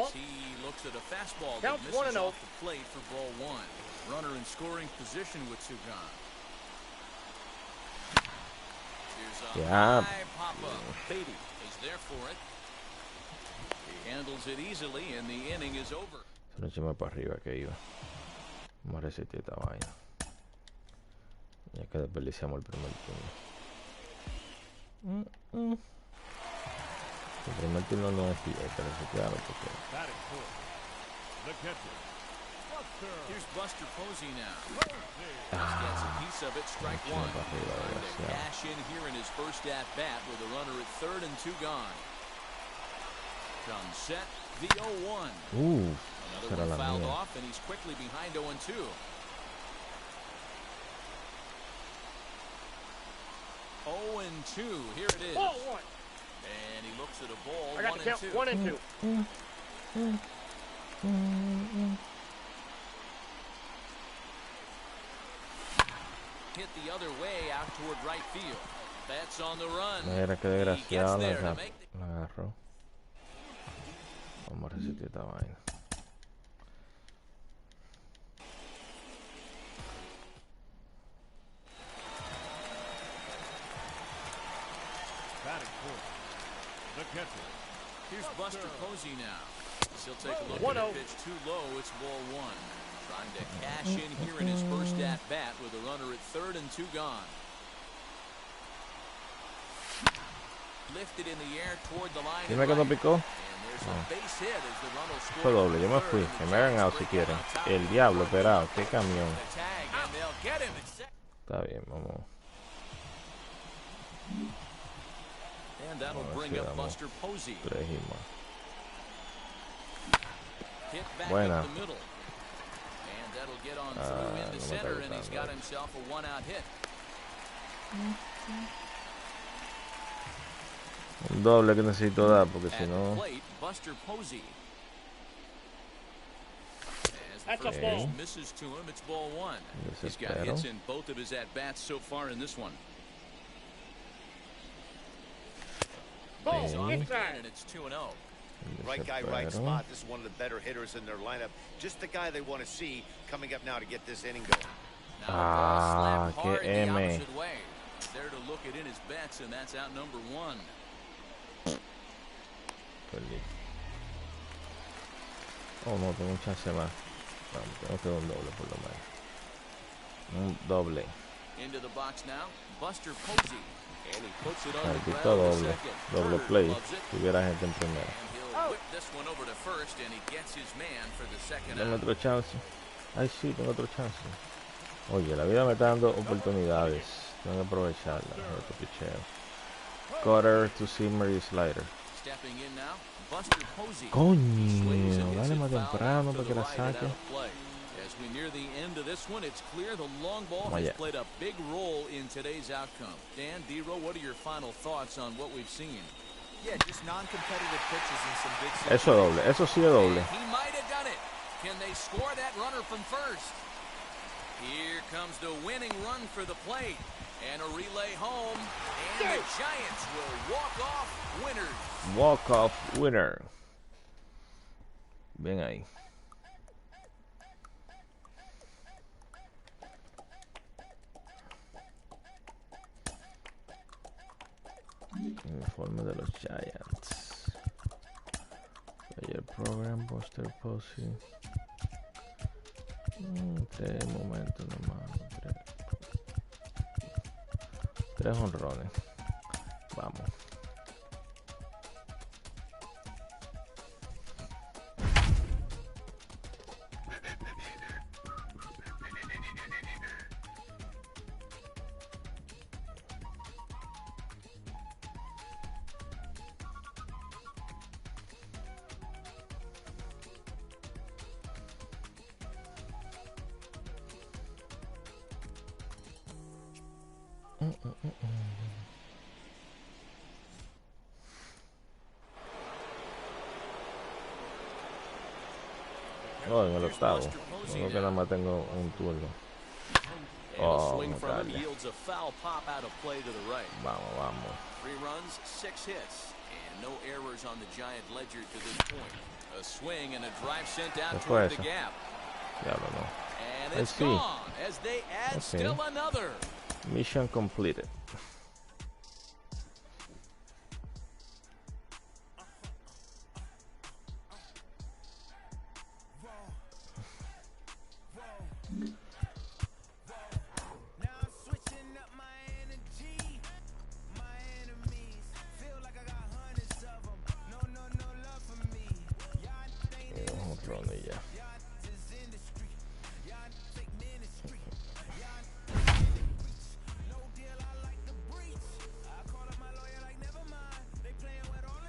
As he looks at a fastball that misses 1-0 off the plate for ball one. Runner in scoring position with 2 gone. Here's a high pop-up. Beatty is there for it. He handles it easily, and the inning is over. Se lo eché para arriba que iba. Vamos a resetear esta vaina. Ya que desperdiciamos el primer turno. El primer turno no es que resetearlo porque. Here's Buster Posey now. Gets a piece of it, strike 1. Trying to cash in here in his first at-bat with a runner at third and 2 gone. Comes set, the 0-1. Another one fouled off, and he's quickly behind 0-2. Oh and 2, here it is. Ball one. And he looks at a ball. I got 1 and 2. Hit the other way out toward right field. That's on the run. Mira qué desgraciado la agarró. Vamos a resetear esta vaina. Here's Buster Posey now. He'll take a look at a pitch too low. It's ball 1. Trying to cash in here in his first at-bat with a runner at 3rd and 2 gone. Lifted in the air toward the line. Dime que no picó. Fue doble, yo me fui. Que me hagan out si quieren. El diablo, esperado. Qué camión. Está bien, vamos. And that'll bring up Buster Posey. 3 y más. Hit back Buena. up the middle. And that'll get on through into center, and he's got himself a 1-out hit. Un doble que necesito dar porque si no. Buster Posey. That's a ball. Misses to him. It's ball 1. He's got hits in both of his at-bats so far in this one. Ball, inside. And it's 2-0. Right guy, right spot. This is one of the better hitters in their lineup. Just the guy they want to see coming up now to get this inning going. Ah, qué M. There to look it in his bets, and that's out number 1. Oh, no, tengo un chance más. Tengo que dar un doble por lo menos. Un doble. Into the box now, Buster Posey. And he puts it on the Maldito ground doble. second. Doble Third play. loves it. Si hubiera gente en primera. And he'll whip this one over to first, and he gets his man for the second Tengo out. otro chance. Ay, sí, tengo otro chance. Oye, la vida me está dando oportunidades. Tengo que aprovecharla. Otro picheo. Cutter to simmer y slider. Stepping in now, Buster Posey. Coño, dale más temprano para que la saque. As we near the end of this one, it's clear the long ball has played a big role in today's outcome. Dan, D-Row, what are your final thoughts on what we've seen? Yeah, just non-competitive pitches in some big situations. Eso es doble, eso sí es doble. He might have done it. Can they score that runner from first? Here comes the winning run for the plate. And a relay home. And the Giants will walk off winners. Walk off winner. Bien ahí. Uniforme de los Giants. Player program, Buster Posey. Tres momentos nomás. Tres honrones. Vamos. Oh, en el octavo. Creo que nada más tengo un turno. Oh, me calle. Vamos, vamos. 3 runs, 6 hits, and no errors on the Giant ledger to this point. A swing and a drive sent out toward the gap. Diablo, no. And it's gone as they add still another. Mission completed.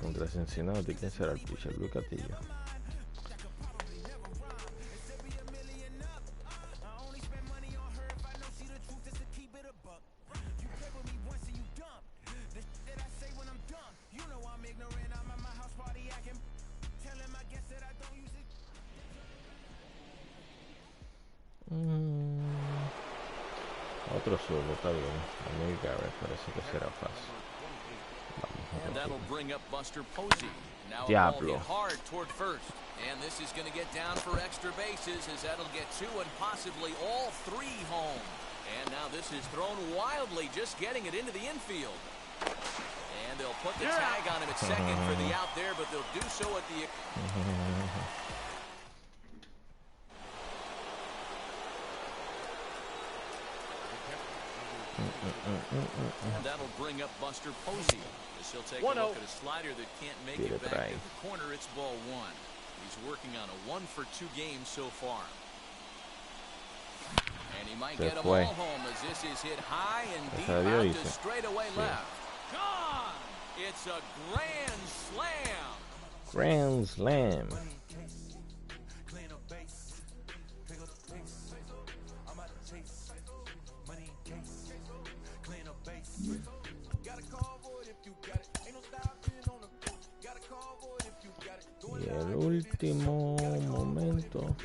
Contra Cincinnati, ¿quién será el pitcher? Luis Castillo. Otro solo, está bien. A mí Garrett parece que será fácil. And that'll bring up Buster Posey. Now a ball hit hard toward first. And this is going to get down for extra bases as that'll get 2 and possibly all 3 home. And now this is thrown wildly, just getting it into the infield. And they'll put the tag on him at second for the out there, but they'll do so at the... And that'll bring up Buster Posey. As he'll take a look at a slider that can't make it back. At the corner, it's ball one. He's working on a 1-for-2 game so far. And he might get a ball home as this is hit high and deep out to straightaway left. Gone! It's a grand slam. Grand slam. Y el último momento,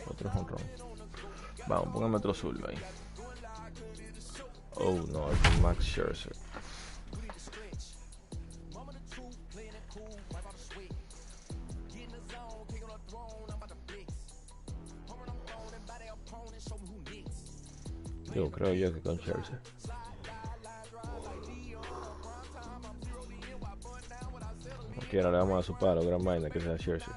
otro jonrón. Vamos, póngame otro zurdo ahí. Oh no, es Max Scherzer. Yo creo yo que con Scherzer. Aquí ahora le vamos a su palo, gran vaina que sea Scherzer.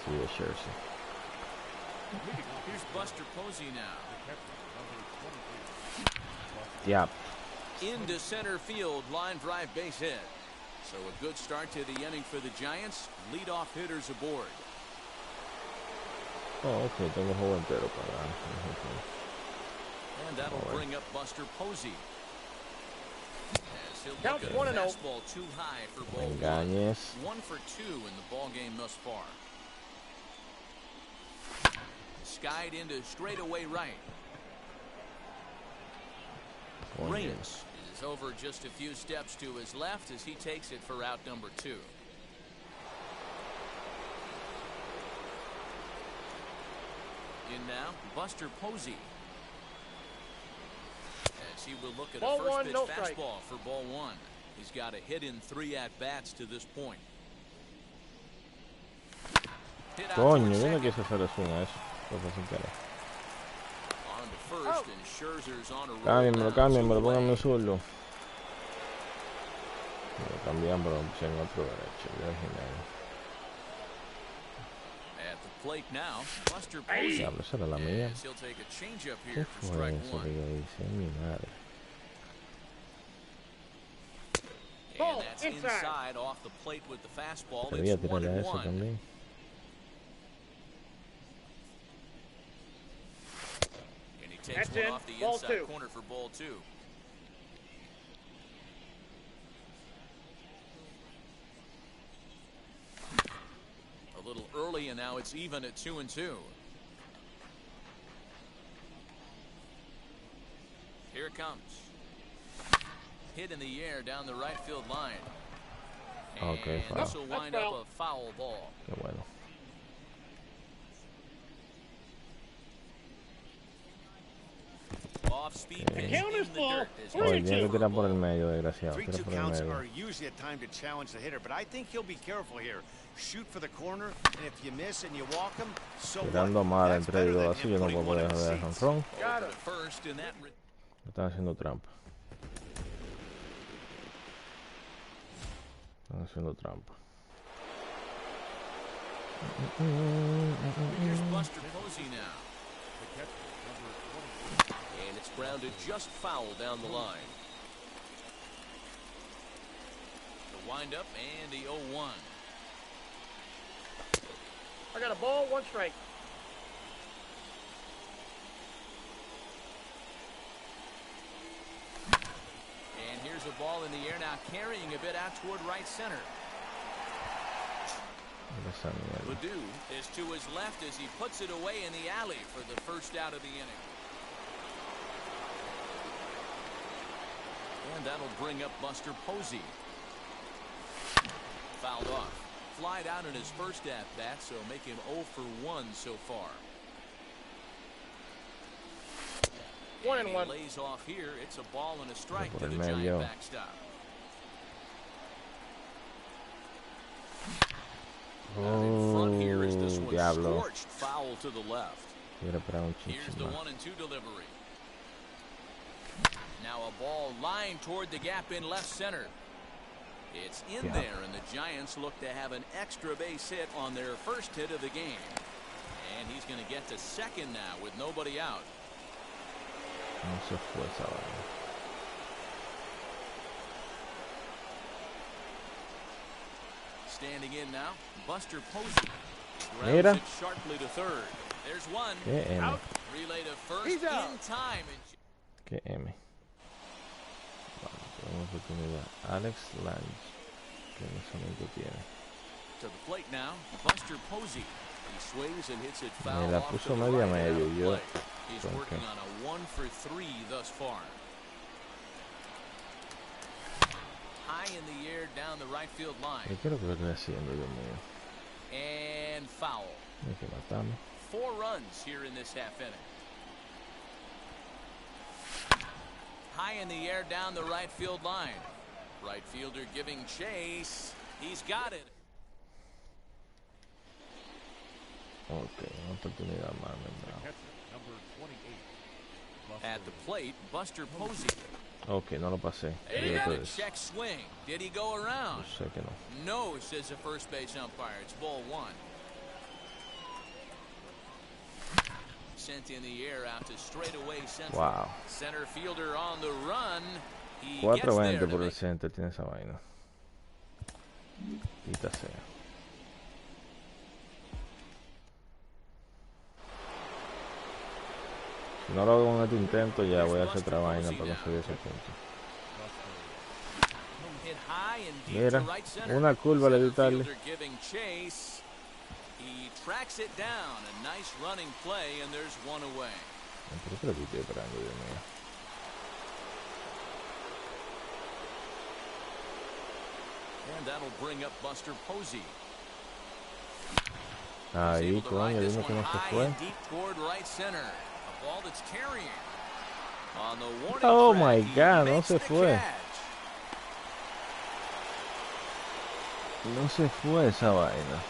Sí, es Scherzer. Here's Buster Posey now. Yep. Into center field, line drive base hit. So a good start to the inning for the Giants. Leadoff hitters aboard. Oh, ok, tengo juego entero para. And that'll bring up Buster Posey. As he'll look at a fastball too high for ball one. 1 for 2 in the ball game thus far. Skied into straightaway right. Reyes is over just a few steps to his left as he takes it for out number 2. In now, Buster Posey. As he will look at a first pitch fastball for ball 1. He's got a hit in 3 at-bats to this point. Coño, yo no quise hacer eso a eso. On to first, and Scherzer's on a roll. Cámbiamelo, póngame un zurdo. Lo cambian, pero en otro derecho. At the plate now, Buster Posey. Esa era la mía. He'll take a changeup ¿Qué here for fue strike eso 1. que yo hice? Mi madre. And that's inside off the plate with the fastball. Debía It's 1 tirarle a and eso 1. también. And he takes one off the inside corner for ball 2. A little early, and now it's even at 2 and 2. Here it comes. Hit in the air down the right field line. Okay, and this will wind up a foul ball. Qué bueno. Off speed pitch in the dirt. Oye, tiene que tirar por el medio, desgraciado. 3-2 counts are usually a time to challenge the hitter, but I think he'll be careful here. Shoot for the corner, and if you miss and you walk him, so tirando mal entre dos, así yo no puedo poder joder a jonrón. Están haciendo trampa. Están haciendo trampa. Here's Buster Posey now. And it's grounded just foul down the line. The windup and the 0-1. I got a ball, 1 strike. And here's a ball in the air now, carrying a bit out toward right center. Ledoux is to his left as he puts it away in the alley for the first out of the inning. And that'll bring up Buster Posey. Fouled off. Flied out in his first at-bat, so make him 0 for 1 so far. 1 and 1. Lays off here. It's a ball and a strike to the Giant backstop. In front here is this one scorched foul to the left. Here's the 1-2 delivery. Now a ball lined toward the gap in left center. It's in there, and the Giants look to have an extra base hit on their first hit of the game. And he's going to get to second now with nobody out. No se fue esa vaina. Standing in now, Buster Posey. Mira. Grounds it sharply to third. There's one. Qué M. Out. Relay to first in time. Qué M. Vamos, tenemos oportunidad. Alex Lange. Que no solamente tiene. To the plate now, Buster Posey. He swings and hits it foul. Me la off puso to the media right medio. hand Yo. plate. He's working on a 1 for 3 thus far. High in the air down the right field line. ¿Qué quiero que estoy haciendo, Dios mío? And foul. Hay que matarme. 4 runs here in this half inning. High in the air down the right field line. Right fielder giving chase. He's got it. Ok, una oportunidad más. At the plate, Buster Posey. Ok, no lo pasé. He got a check swing. Did he go around? Yo sé que no. No, says the first base umpire. It's ball 1. Sent in the air out to straightaway central. Wow. Center fielder on the run. He 4.20 por el center tiene esa vaina. Quita sea. Si no lo hago con este intento, ya voy a hacer otra vaina para conseguir ese punto. Mira, una curva le di tarde. He tracks it down. A nice running play, and there's one away. ¿Por qué lo estoy esperando, Dios mío? And that'll bring up Buster Posey. Ahí, coño, dime que no se fue. Deep toward right center. A ball that's carrying. On the warning Oh track, my God, no makes se the fue. catch. No se fue esa vaina.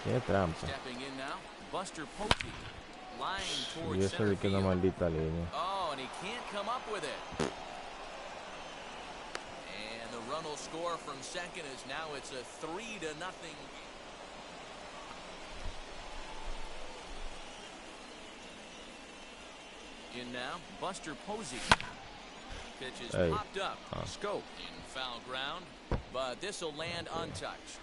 Qué trampa. Stepping in now, Buster Posey. Lying Y towards eso center de que una field. maldita línea. Oh, and he can't come up with it. And the run will score from second as now it's a 3-0. In now, Buster Posey. Pitch is popped up. Scope in foul ground, but this will land untouched.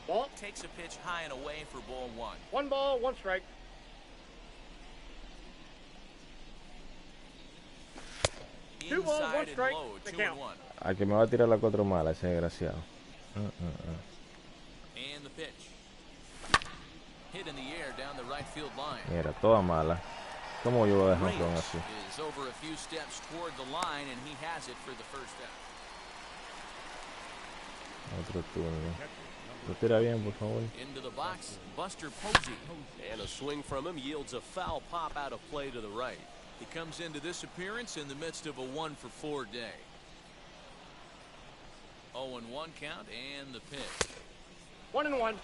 Ball. Takes a pitch high and away for ball 1. 1 ball, 1 strike. Two balls, 1 Inside strike. and low, The 2-1. count. A que me va a tirar la 4 mala, ese desgraciado. And the pitch. Hit in the air down the right field line. Mira, toda mala. ¿Cómo yo voy a dejar un clon así? Is over a few steps toward the line, and he has it for the first out. Otro turno. Lo tira bien, por favor. Into the box, Buster Posey. And a swing from him yields a foul pop out of play to the right. He comes into this appearance in the midst of a 1 for 4 day. 0-1 count and the pitch. 1-1.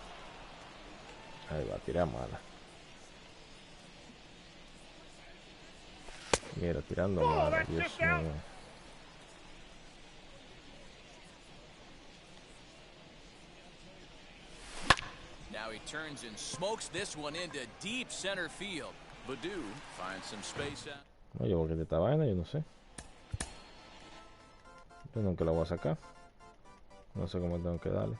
Ahí va, tira mala. Mira, tirando mala, Dios mío. Now he turns and smokes this one into deep center field. Baду finds some space out. No, yo porque de esta vaina, yo no sé. Yo nunca la voy a sacar. No sé cómo tengo que darle.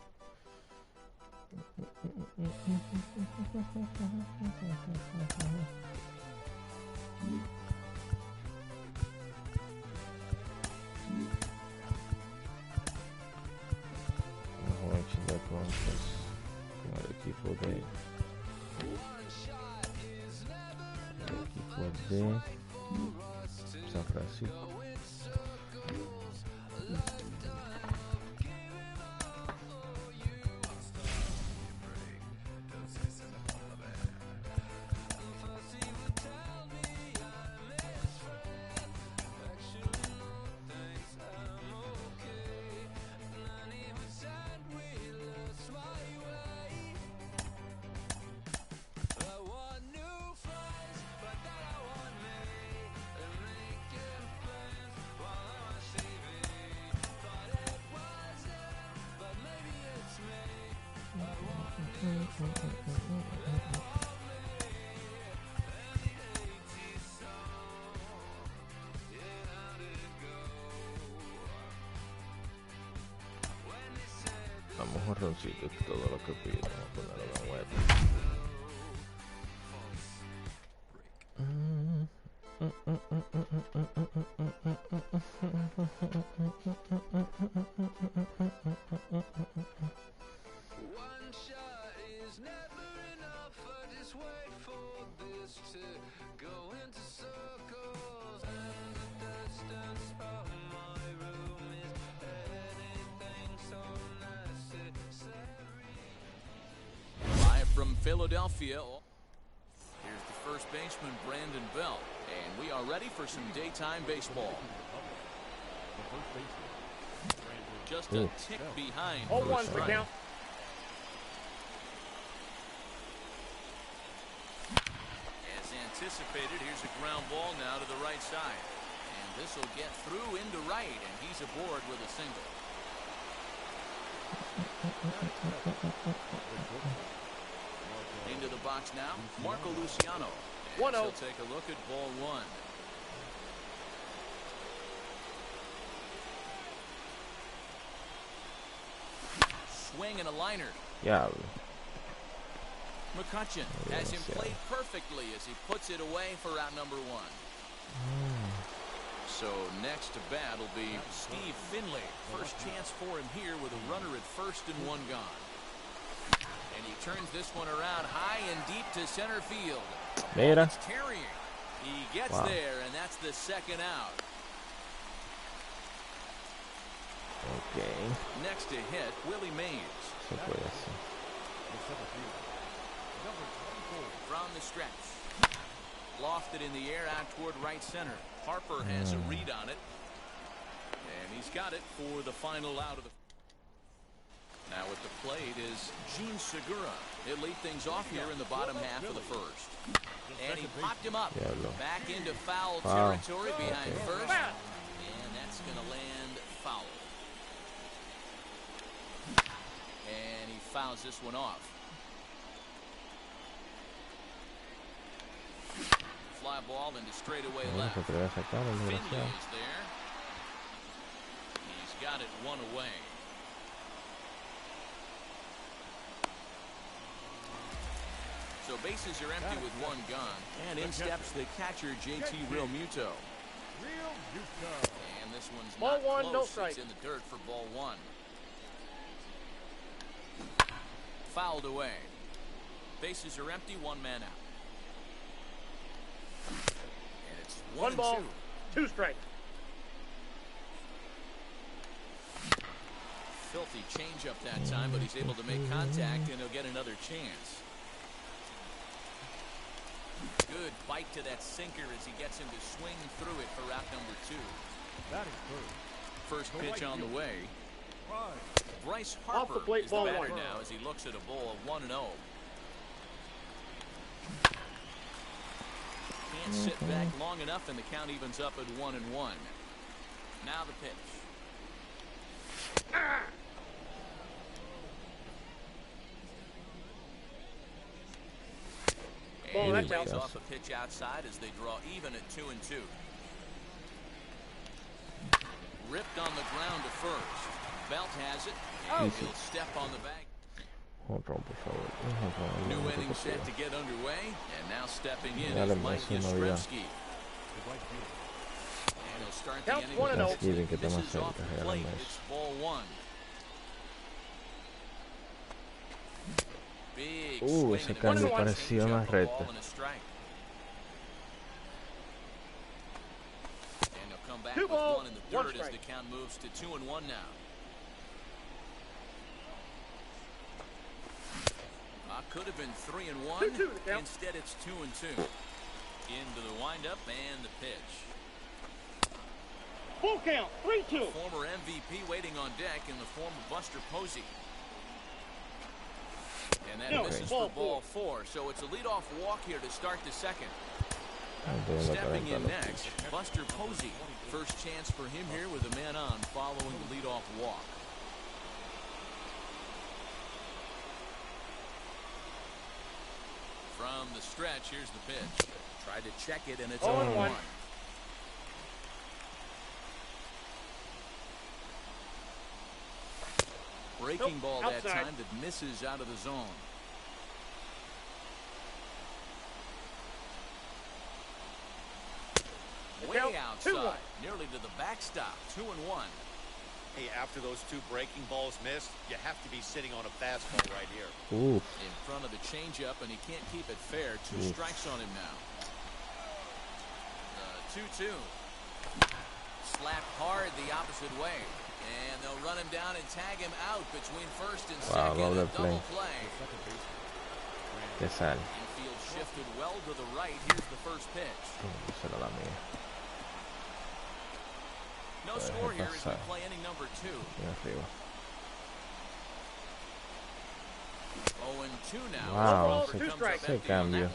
Vamos a jugar Chile con el equipo de San Francisco. Vamos a roncito, es todo lo que pido. Vamos a ponerlo en la web. One shot is never enough. I just wait for this to go into circles. And the distance from my room is anything so necessary. Live from Philadelphia. Here's the first baseman, Brandon Belt. And we are ready for some daytime baseball. Just a tick behind. 0-1 for count. As anticipated, here's a ground ball now to the right side. And this will get through into right, and he's aboard with a single. Into the box now, Marco Luciano. And 1-0. he'll take a look at ball one. Swing and a liner. Yeah. McCutcheon has him played perfectly as he puts it away for out number one. So next to bat will be Steve Finley. First chance for him here with a runner at first and one gone. And he turns this one around high and deep to center field. Mira. It's tarrying. He gets there, and that's the second out. Okay. Next to hit, Willie Mays. Se puede hacer. From the stretch. Lofted in the air out toward right center. Harper has a read on it. And he's got it for the final out of the... Now at the plate is Gene Segura. He'll lead things off here in the bottom half of the first. And he popped him up. Back into foul territory behind first. And that's going to land foul. And he fouls this one off. Fly ball into straightaway left. Finley is there. He's got it one away. So bases are empty with one gone. And in steps the catcher, JT Realmuto. And this one's Ball not one, close. no strike. It's in the dirt for ball one. Fouled away. Bases are empty, one man out. And it's One ball, two strikes. Filthy changeup that time, but he's able to make contact, and he'll get another chance. Good bite to that sinker as he gets him to swing through it for out number two. First pitch on the way. Bryce Harper Off the plate, is the ball batter one. now as he looks at a ball of 1-0. Can't sit back long enough, and the count evens up at 1-1. Now the pitch. Ball, And he that's lays out. off a pitch outside as they draw even at 2-2. Ripped on the ground to first. Belt has it, and he'll step on the bag. New inning set to get underway, and now stepping in is Mike Yastrzemski. And he'll start the inning with this is off the plate. It's ball one. Big swing ese and a cambio change parecía up, una a ball recta. and a strike. And they'll come back Two with ball, one in the one third as strike. the count moves to 2-1 now. Could have been 3-1. 2-2 to count. Instead, it's 2-2. Into the windup and the pitch. Full count, 3-2. Former MVP waiting on deck in the form of Buster Posey. And that misses for ball four. So it's a leadoff walk here to start the second. Stepping in next, Buster Posey. First chance for him here with a man on following the leadoff walk. From the stretch, here's the pitch. Tried to check it, and it's 0-1. Breaking ball that outside. time that misses out of the zone. Way outside, nearly to the backstop. 2-1. Hey, after those two breaking balls missed, you have to be sitting on a fastball right here. Oof. In front of the changeup, and he can't keep it fair. 2 strikes on him now. 2-2. Slapped hard the opposite way. And they'll run him down and tag him out between first and second. A double play. Qué sal. Infield shifted well to the right. Here's the first pitch. No score here as we play inning number 2. 0-2 now. Wow, ese cambio.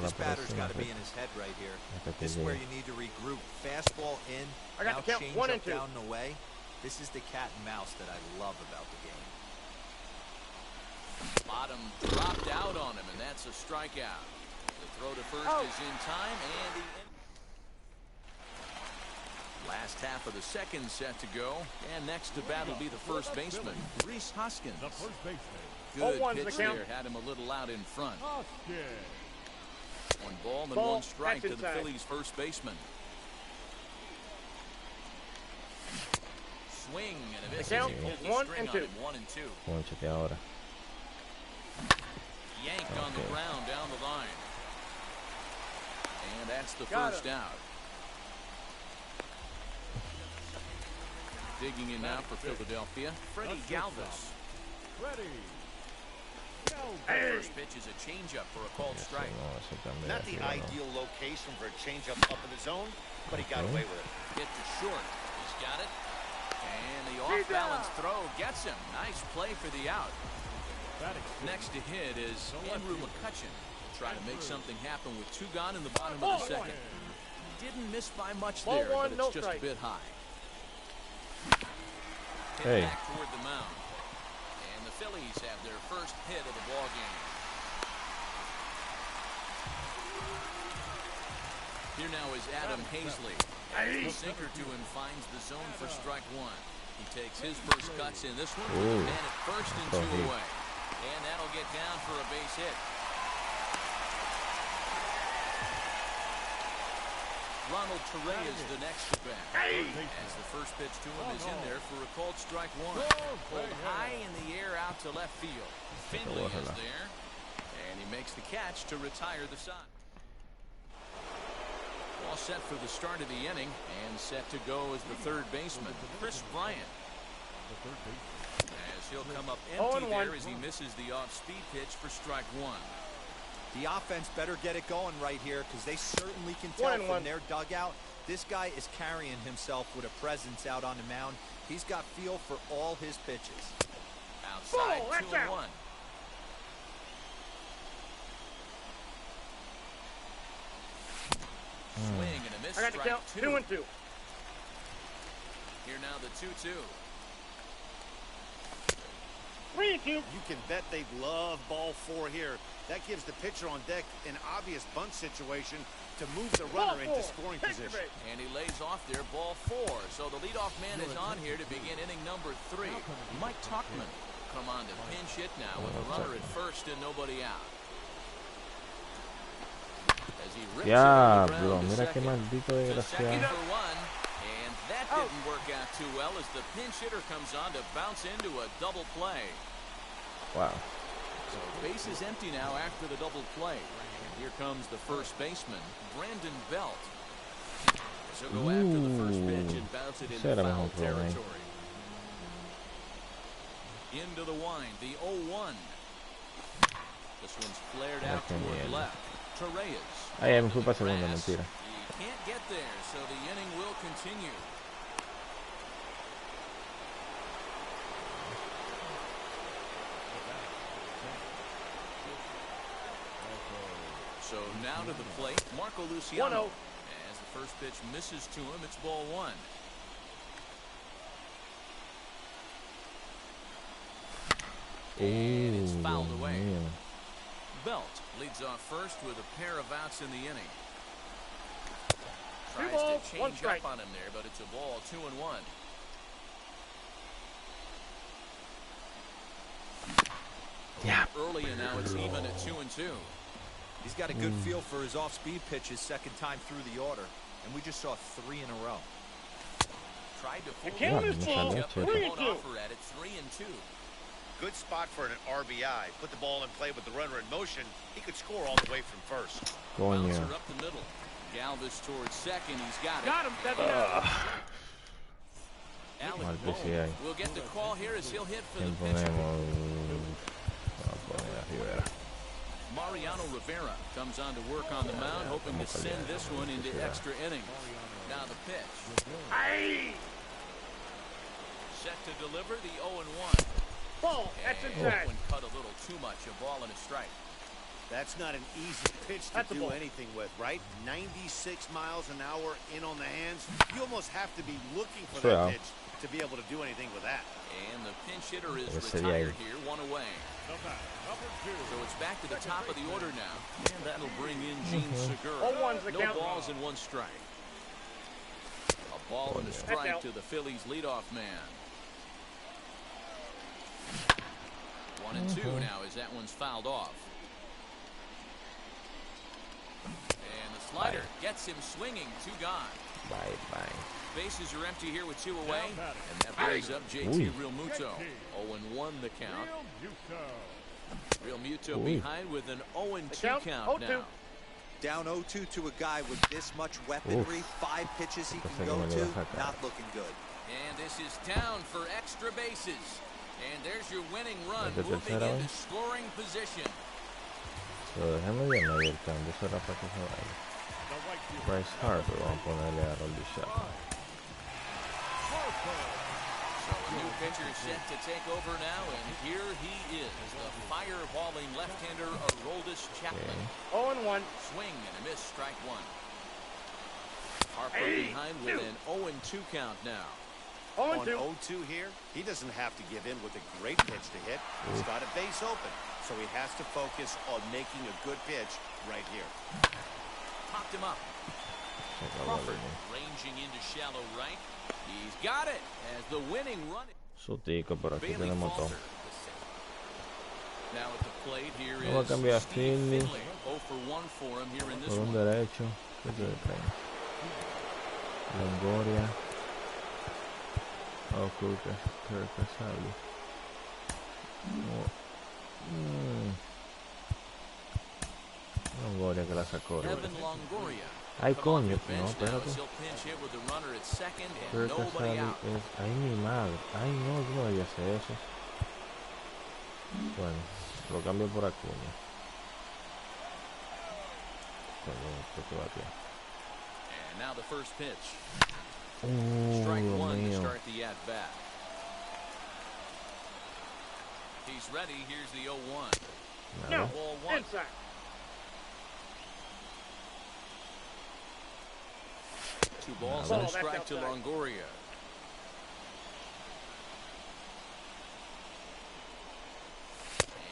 This batter's got to be in his head right here. This is where you need to regroup. Fastball in, now change up down and away. This is the cat and mouse that I love about the game. Bottom dropped out on him, and that's a strikeout. The throw to first is in time, and the last half of the second set to go. And next to bat will be the first baseman, Rhys Hoskins. The first baseman. Good pitch there, had him a little out in front. 1 ball and 1 strike to the Phillies' first baseman. Swing and a miss. Count 1-2. 1-2. Pónchate ahora. Yanked on the ground down the line. And that's the first out. Digging in now for Philadelphia, Freddie Galvis. First pitch is a changeup for a called strike. Not the ideal location for a changeup up in the zone, but he got away with it. Hit to short. He's got it. And the off-balance throw gets him. Nice play for the out. Next to hit is Andrew McCutcheon. Try to make something happen with 2 gone in the bottom of the second. Didn't miss by much there, but it's just a bit high. Hit back toward the mound. And the Phillies have their first hit of the ball game. Here now is Adam Hazley. The sinker to him finds the zone for strike 1. He takes his first cuts in this one with a man at first and 2 away. And that'll get down for a base hit. Ronald Torrey is the next to bat. As the first pitch to him is in there for a called strike 1. Pulled high in the air out to left field. Finley is there. And he makes the catch to retire the side. All set for the start of the inning. And set to go is the third baseman, Chris Bryant. As he'll come up empty there as he misses the off-speed pitch for strike 1. The offense better get it going right here because they certainly can tell from their dugout. This guy is carrying himself with a presence out on the mound. He's got feel for all his pitches. Outside, 2-1. Swing and a miss. I got to count 2-2. Here now the 2-2. 3-2. You can bet they love ball 4 here. That gives the pitcher on deck an obvious bunt situation to move the runner into scoring position. And he lays off there, ball 4. So the leadoff man is on here to begin inning number 3. Mike Tuchman come on to pinch hit now with a runner at first and nobody out. As he rips it on the ground to second. To second for 1. And that didn't work out too well as the pinch hitter comes on to bounce into a double play. Wow. So base is empty now after the double play. And here comes the first baseman, Brandon Belt. So go after the first pitch and bounce it into foul territory. Into the wind, the 0-1. This one's flared out toward left. Torreyes. Ahí me fui para segunda, mentira. He can't get there, so the inning will continue. So now to the plate, Marco Luciano. As the first pitch misses to him, it's ball 1. And it's fouled away. belt. Leads off first with a pair of outs in the inning. Two Tries balls, to one change strike. up on him there, but it's a ball, 2-1. Yeah. Early, and now it's even at 2-2. He's got a good feel for his off-speed pitches second time through the order, and we just saw 3 in a row. Tried to The fool count him. is full. Changeup, but 3 he and won't 2. offer at it. 3-2. Good spot for an RBI. Put the ball in play with the runner in motion. He could score all the way from first. Bouncer up the middle. Galvis towards second. He's got it. Got him. That's out. Alex Bowman will get the call here as he'll hit for the pitcher. Mariano Rivera comes on to work on the mound, hoping to send this one into extra innings. Now the pitch. Aye. Set to deliver the 0-1. Ball. That's And inside. that one cut a little too much. A ball and a strike. That's not an easy pitch to That's a do ball. anything with, right? 96 miles an hour in on the hands. You almost have to be looking for that pitch to be able to do anything with that. And the pinch hitter is retired here, 1 away. So it's back to the top of the order now. And that'll bring in Gene Segura. 0-1's the No count. balls and 1 strike. A ball and a strike to the Phillies leadoff man. 1-2 now as that one's fouled off. And the slider gets him swinging. 2 gone. Bye. Bases are empty here with 2 away. And that brings up JT Realmuto. 0-1 the count. Real Muto behind with an 0-2 count now. Down 0-2 to a guy with this much weaponry, 5 pitches he can go to, not looking good. And this is down for extra bases. And there's your winning run, moving into scoring position. Déjame llamar el cambio, eso era para que se vaya. Bryce Harper, vamos a ponerle a Rolly Shop. So a new pitcher set to take over now, and here he is, the fireballing left-hander Aroldis Chapman. 0-1. Swing and a miss, strike 1. Harper behind with an 0-2 count now. On 0-2 here, he doesn't have to give in with a great pitch to hit. He's got a base open, so he has to focus on making a good pitch right here. Popped him up. Crawford ranging into shallow right. He's got it as the winning run. Sutico, pero aquí tenemos todo. Now at the plate here Vamos a cambiar a Finley 0 for 1 for him here in this por un one. derecho. ¿Qué se trae? Longoria. Oh, Kirk Casali. Longoria que la sacó. Evan Longoria. Ay, coño, no, espérate. He'll pinch hit with the runner at second and Kirk nobody Casali out. es... Ay, mi madre. Ay, no, yo no debía hacer eso. Bueno, lo cambio por Acuña. And now the first pitch. Strike Strike 1 to mío. start the at-bat. He's ready. Here's the 0-1. No. Ball 1. Inside. Two balls Ball, and a that's strike to outside. Longoria.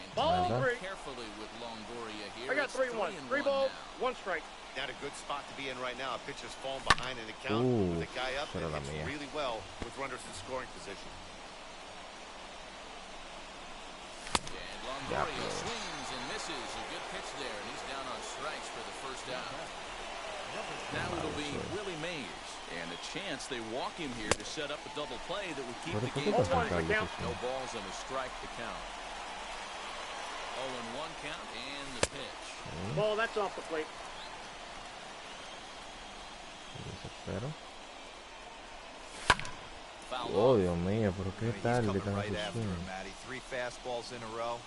And Ball playing 3. carefully with Longoria here. I got It's 3-1. 3 3-1 balls, now. 1 strike. Not a good spot to be in right now. A pitcher's falling behind in the count. Ooh, With the guy up, esa era it la hits mía. really well with runners in scoring position. And Longoria swings and misses. A good pitch there, and he's down on strikes for the first out. Now it'll be Willie Mays, and a chance they walk him here to set up a double play that would keep the game tight. No balls and a strike to count. 0-1 count and the pitch. Ball, that's off the plate. Desespero. Foul Oh, off. Dios mío, pero qué He's tal coming tan right su after swing. him, Matty. 3 fastballs in a row.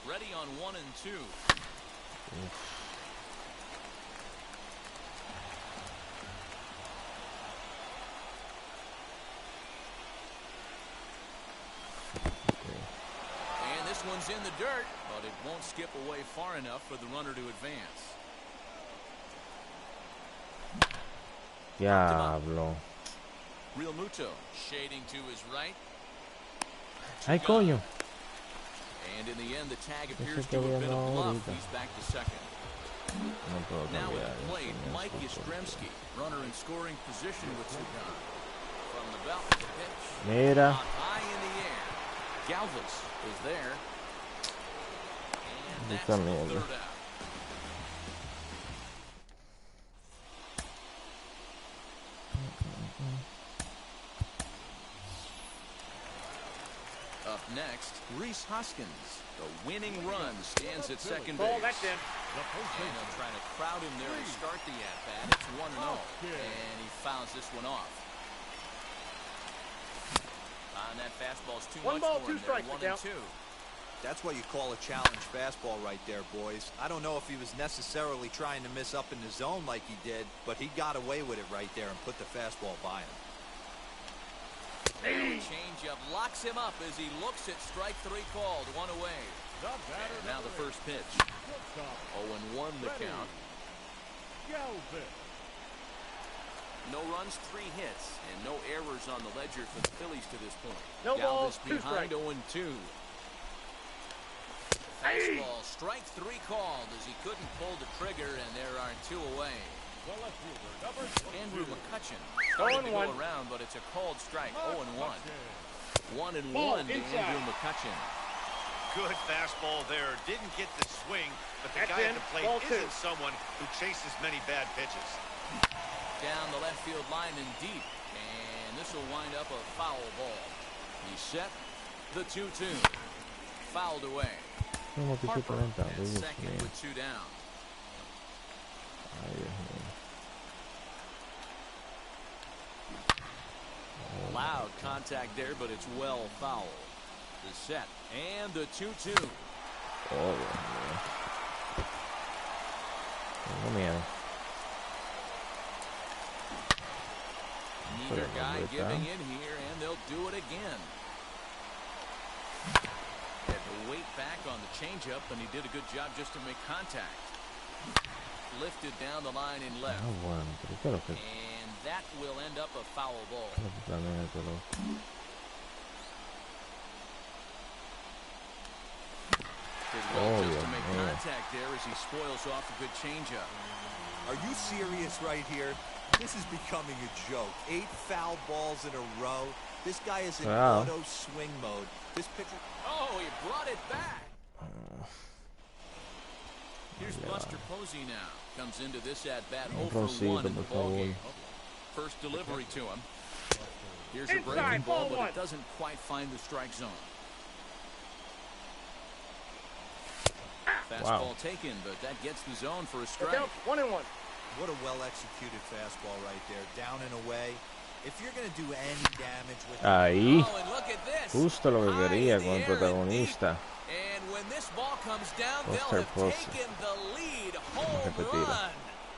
Ready on 1 and 2. And this one's in the dirt, but it won't skip away far enough for the runner to advance. Diablo. Real Muto shading to his right. Ay, coño. And in the end, the tag appears to have been a bluff. He's back to second. Now at the plate, Mike Yastrzemski, runner in scoring position with two gone. From the belt, the pitch. Mira. High in the air. Galvis is there. And that's the third out. Up next, Reese Hoskins. The winning run stands at second base. Ball, that's in. And they'll try to crowd him there to start the at-bat. It's 1-0. And he fouls this one off. And that fastball's too much for him there. 1-2. That's what you call a challenge fastball right there, boys. I don't know if he was necessarily trying to miss up in the zone like he did, but he got away with it right there and put the fastball by him. Changeup locks him up as he looks at strike three called. One away. And now the first pitch. 0-1 the count. No runs, 3 hits, and no errors on the ledger for the Phillies to this point. No balls, behind 0-2. Fastball, strike 3 called as he couldn't pull the trigger, and there are 2 away. Andrew McCutchen started to go around, but it's a called strike. 0-1. 1-1 to Andrew McCutchen. Good fastball there. Didn't get the swing, but the guy at the plate isn't someone who chases many bad pitches. Down the left field line and deep, and this will wind up a foul ball. He's set. The 2-2. Fouled away. Harper at second with 2 down. Loud contact there, but it's well foul. The set and the 2-2. Oh, man. Neither guy giving in here, and they'll do it again. Had to wait back on the changeup, and he did a good job just to make contact. Lifted down the line in left. And that will end up a foul ball. Did well just to make contact there as he spoils off a good changeup. Are you serious right here? This is becoming a joke. 8 foul balls in a row. This guy is in auto swing mode. This pitcher. Oh, he brought it back. Here's Buster Posey now. Comes into this at-bat 0-for-1 in the ballgame. First delivery to him. Here's a breaking ball, but it doesn't quite find the strike zone. Fastball taken, but that gets the zone for a strike. 1-1. What a well-executed fastball right there. Down and away. If you're going to do any damage with Ahí. Justo lo que quería con el protagonista. And when this ball comes down, they'll have taken the lead. Home run.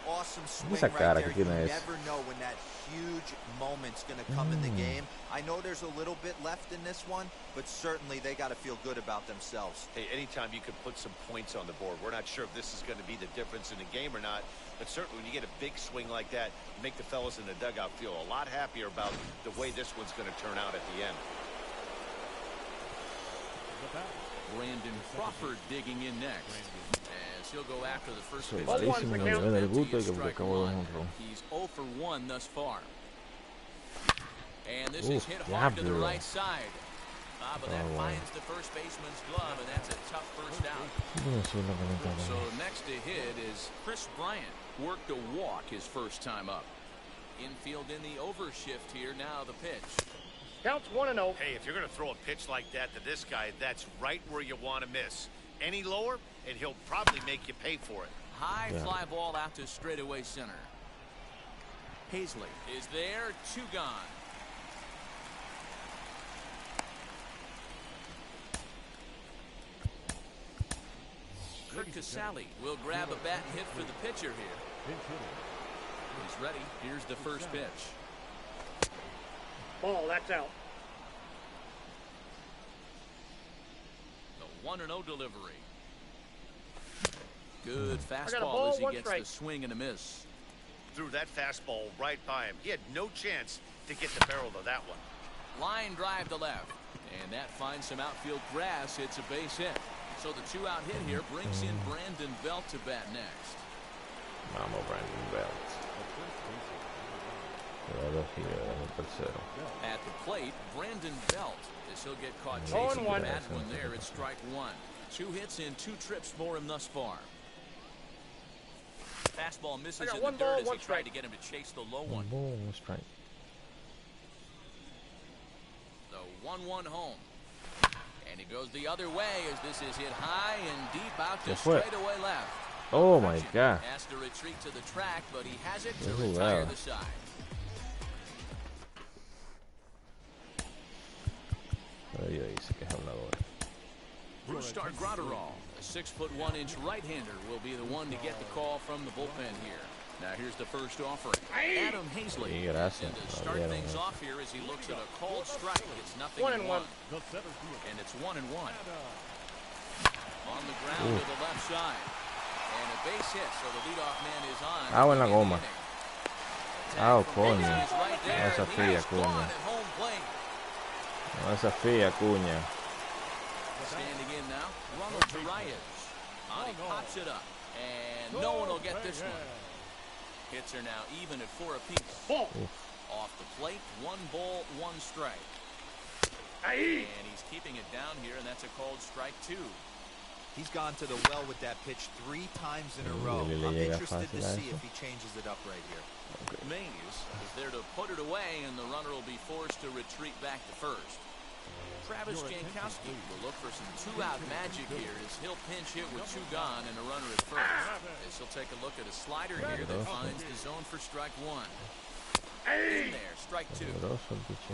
Awesome swing right there. You never know when that huge moment's going to come in the game. I know there's a little bit left in this one, but certainly they got to feel good about themselves. Hey, anytime you can put some points on the board, we're not sure if this is going to be the difference in the game or not, but certainly when you get a big swing like that, make the fellas in the dugout feel a lot happier about the way this one's going to turn out at the end. Brandon Crawford digging in next. As he'll go after the first pitch. He's 0 for 1 thus far. And this is hit hard to the right side. But that finds the first baseman's glove, and that's a tough first out. So next to hit is Chris Bryant. Worked a walk his first time up. Infield in the overshift here. Now the pitch. Counts 1-0. Hey, if you're going to throw a pitch like that to this guy, that's right where you want to miss. Any lower, and he'll probably make you pay for it. High fly ball out to straightaway center. Hazley is there. 2 gone. Kurt Casale will grab a bat and hit for the pitcher here. He's ready. Here's the first pitch. Ball, that's out. The 1-0 delivery. Good fastball as he gets the swing and a miss. Threw that fastball right by him. He had no chance to get the barrel of that one. Line drive to left. And that finds some outfield grass. It's a base hit. So the 2-out hit here brings in Brandon Belt to bat next. Vamos, Brandon Belt. At the plate, Brandon Belt. As he'll get caught chasing the bad one there, it's strike one. 2 hits in 2 trips for him thus far. Fastball misses in the dirt as he tried to get him to chase the low one. The 1-1 home. And he goes the other way as this is hit high and deep out to straightaway left. Oh my God. Has to retreat to the track, but he has it to retire the side. Brustar Gratterall, a 6'1" right-hander, will be the one to get the call from the bullpen here. Now here's the first offering. Adam Hazley. And to start things off here as he looks at a called strike. It's 0-1. And it's 1-1. On the ground to the left side. And a base hit, so the leadoff man is on. En la goma. Coño. No desafía, Acuña. No desafía, Acuña. Standing in now, Ronald Torreyes. He pops it up. And no one will get this one. Hits are now even at 4 apiece. Off the plate, 1 ball, 1 strike. And he's keeping it down here, and that's a called strike 2. He's gone to the well with that pitch 3 times in a row. I'm interested to see if he changes it up right here. Mays is there to put it away, and the runner will be forced to retreat back to first. Travis Jankowski will look for some 2-out magic here as he'll pinch hit with 2 gone and a runner at first. As he'll take a look at a slider here that finds the zone for strike 1. In there, strike 2.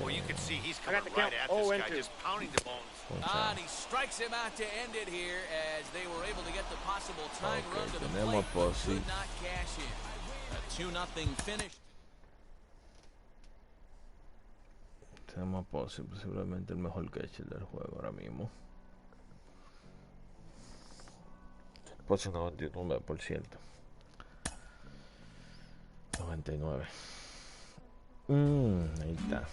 Well, you can see he's coming right at this guy, just pounding the bones. And he strikes him out to end it here as they were able to get the possible tying run to the plate, but could not cash in. A 2-0 finish. Tenemos a Posey, posiblemente el mejor catcher del juego ahora mismo. Posey 99%. 99. Ahí está.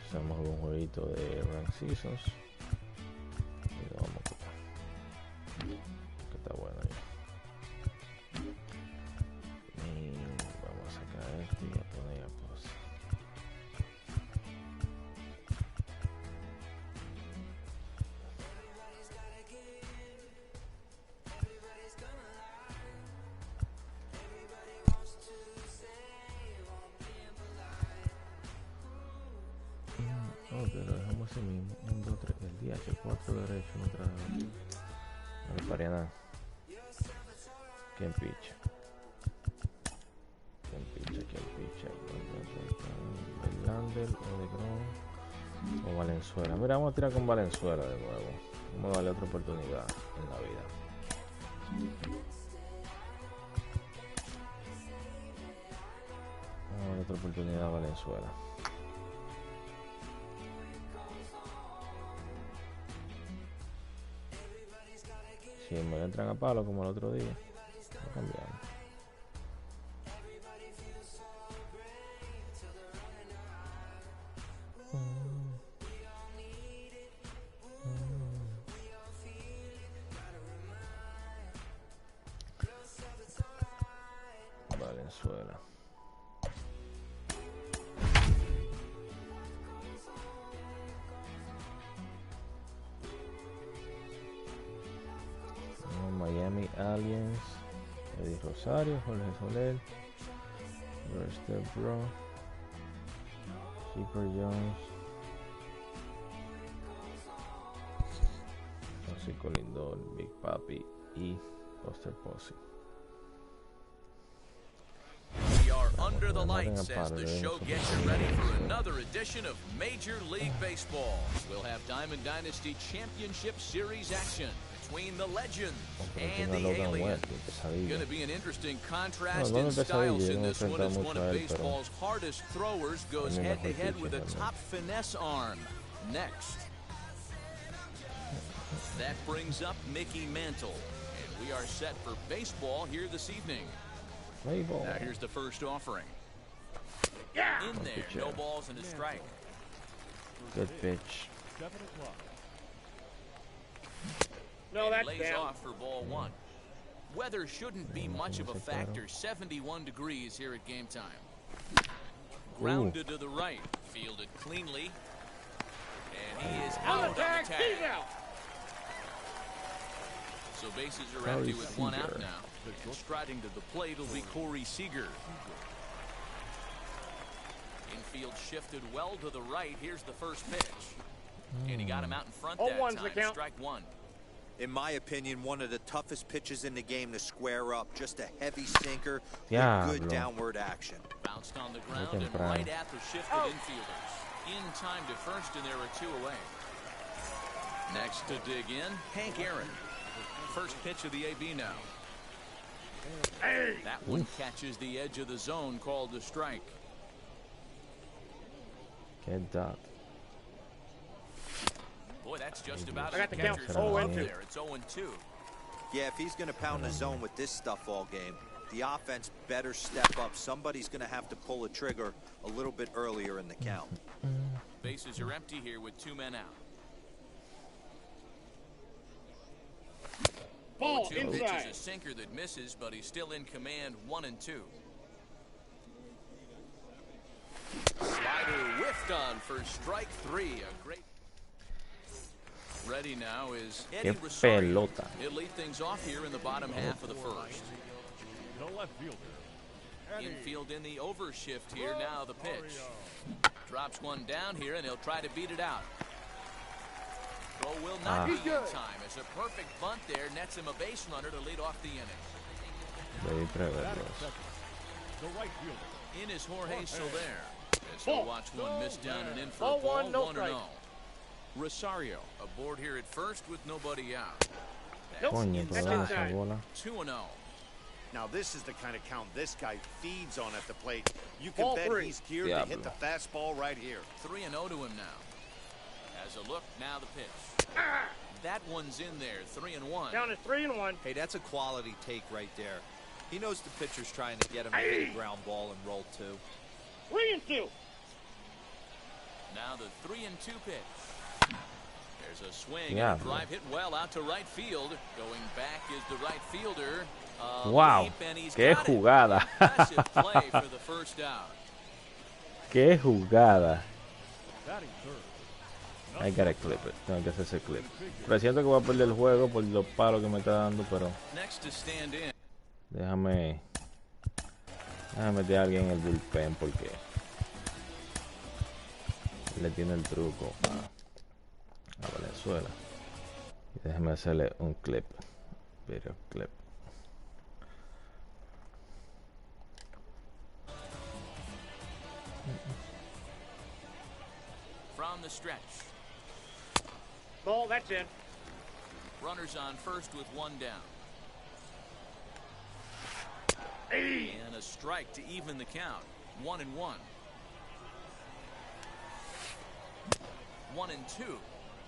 Estamos con un jueguito de Rank Seasons. Y lo vamos a quitar. Que está bueno ahí. Vamos a sacar este y a poner a Posey. Pero dejamos así mismo. 1, 2, 3, el día 4 derecho, no trae. No le paría nada. ¿Quién picha? Verlander o Valenzuela. Mira, vamos a tirar con Valenzuela de nuevo. Vamos a darle otra oportunidad en la vida. Vamos a darle otra oportunidad a Valenzuela. Si me lo entran a palo como el otro día, lo cambiamos. Valenzuela. Miami Aliens, Eddie Rosario, Jorge Soler, Brewster Bro, Super Jones, Francisco Lindor, Big Papi y Buster Posey. We are under the lights as the show gets you ready for another edition of Major League Baseball. We'll have Diamond Dynasty Championship Series action between the legends and the aliens. Going to be an interesting contrast in styles in this one as one of baseball's hardest throwers goes head-to-head with a top finesse arm. Next. That brings up Mickey Mantle, and we are set for baseball here this evening. Now here's the first offering. In there, no balls and a strike. Good pitch. No, that's lays down. off for ball one. Weather shouldn't be much of a factor. 71 degrees here at game time. Grounded to the right. Fielded cleanly. And he is out on the tag. He's out. So bases are empty with one out now. And striding to the plate will be Corey Seager. Infield shifted well to the right. Here's the first pitch. And he got him out in front that time. Strike one. In my opinion, one of the toughest pitches in the game to square up. Just a heavy sinker with good downward action. Bounced on the ground and right at the shifted infielders. In time to first, and there are two away. Next to dig in, Hank Aaron. First pitch of the AB now. That one catches the edge of the zone, called the strike. Get that. Boy, that's just about I got the count. catcher's 0-2. there. It's 0-2. Yeah, if he's going to pound the zone with this stuff all game, the offense better step up. Somebody's going to have to pull a trigger a little bit earlier in the count. Bases are empty here with two men out. Ball 0-2 inside. pitches a sinker that misses, but he's still in command. 1-2. Slider whiffed on for strike three. A great. Ready now is Eddie Rosario. He'll lead things off here in the bottom half of the first. The left fielder. Infield in the overshift here. Now the pitch. Drops one down here, and he'll try to beat it out. Throw will not be in time. It's a perfect bunt there. Nets him a base runner to lead off the inning. The right fielder. In is Jorge Soler. As he'll watch one miss down and in for a ball. 1-0. Rosario aboard here at first with nobody out. That's inside. 2-0. Now this is the kind of count this guy feeds on at the plate. You can bet he's geared to hit the fastball right here. 3-0 to him now. As a look, now the pitch. That one's in there. 3-1. Down to 3-1. Hey, that's a quality take right there. He knows the pitcher's trying to get him to hit a ground ball and roll two. 3-2. Now the 3-2 pitch. There's a swing and a drive hit well out to right field. Going back is the right fielder. Wow, qué jugada. Play for the first out. Qué jugada. I gotta clip it. Tengo que hacer ese clip. Presiento que voy a perder el juego por los palos que me está dando, pero déjame meter a alguien en el bullpen porque le tiene el truco a Venezuela. Y déjame hacerle un clip. Video clip. From the stretch. Ball, that's in. Runners on first with one down. And a strike to even the count. 1-1. 1-2.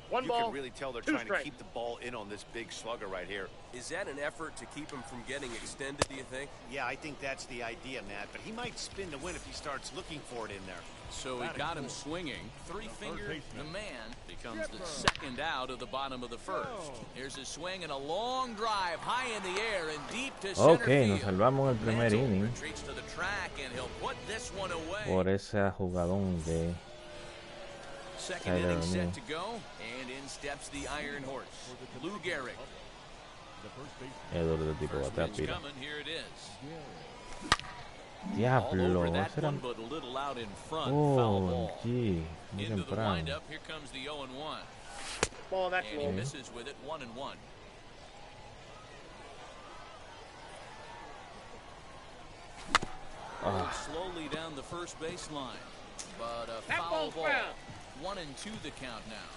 You can really tell they're trying to keep the ball in on this big slugger right here. Is that an effort to keep him from getting extended, do you think? Yeah, I think that's the idea, Matt. But he might spin to win if he starts looking for it in there. So he got him swinging. Three-finger, the man becomes the second out of the bottom of the first. Here's a swing and a long drive high in the air and deep to center field. Nos salvamos el primer inning. Retreats to the track and he'll put this one away. Por ese jugadón de Second inning set to go, and in steps the Iron Horse, Lou Gehrig. First pitch coming, here it is. Diablo, over that one, but a little out in front. Foul ball. Gee, into the windup, here comes the 0-1. Ball, that's and he misses with it. 1-1. Slowly down the first baseline, but a foul ball. 1-2 the count now.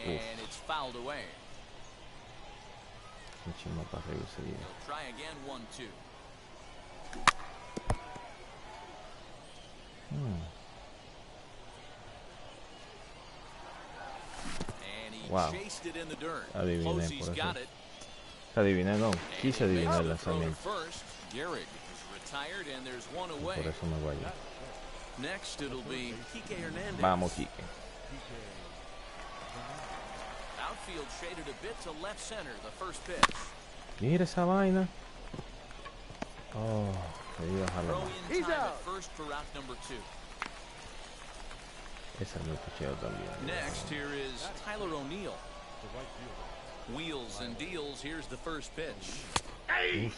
And it's fouled away. He'll try again. 1-2. And he chased it in the dirt. Posey's got it. Adiviné, no. Quise adivinar el Throw to lanzamiento. first. Gehrig is retired, and there's one away. Por eso me voy. Next, it'll be Kike Hernandez. Vamos, Kike. Outfield shaded a bit to left center, the first pitch. Mira esa vaina. Oh, quería bajarlo más. Throw in time at first for out number 2. Ese es mi picheo también. Next, here is Tyler O'Neill. Wheels and deals. Here's the first pitch. Hey!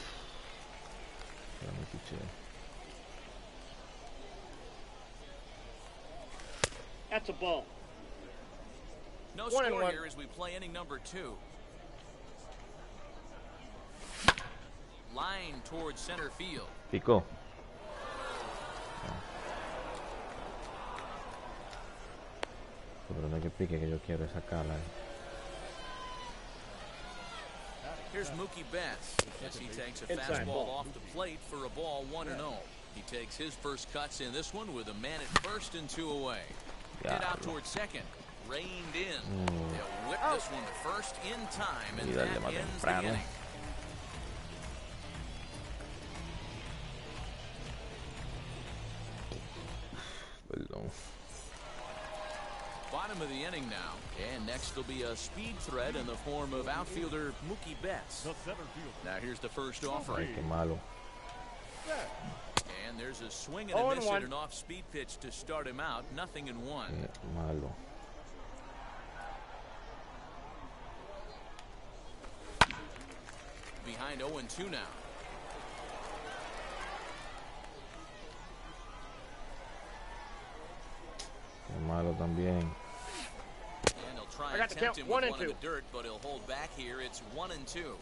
That's a ball. No score here as we play inning number 2. Line towards center field. Picó. Pero no hay que pique, que yo quiero sacarla. Here's Mookie Betts as he takes a fastball off the plate for a ball 1-0. He takes his first cuts in this one with a man at first and 2 away. Hit out towards second. Reined in. They'll whip this one to first in time, and that ends the inning. Bottom of the inning now, and next will be a speed threat in the form of outfielder Mookie Betts. Now here's the first offering. Ay, qué malo. And there's a swing and a miss and an off-speed pitch to start him out. 0-1. Qué malo. Behind 0-2 now. Qué malo también. And he'll try and tempt him with one in the dirt, but he'll hold back here. It's 1-2.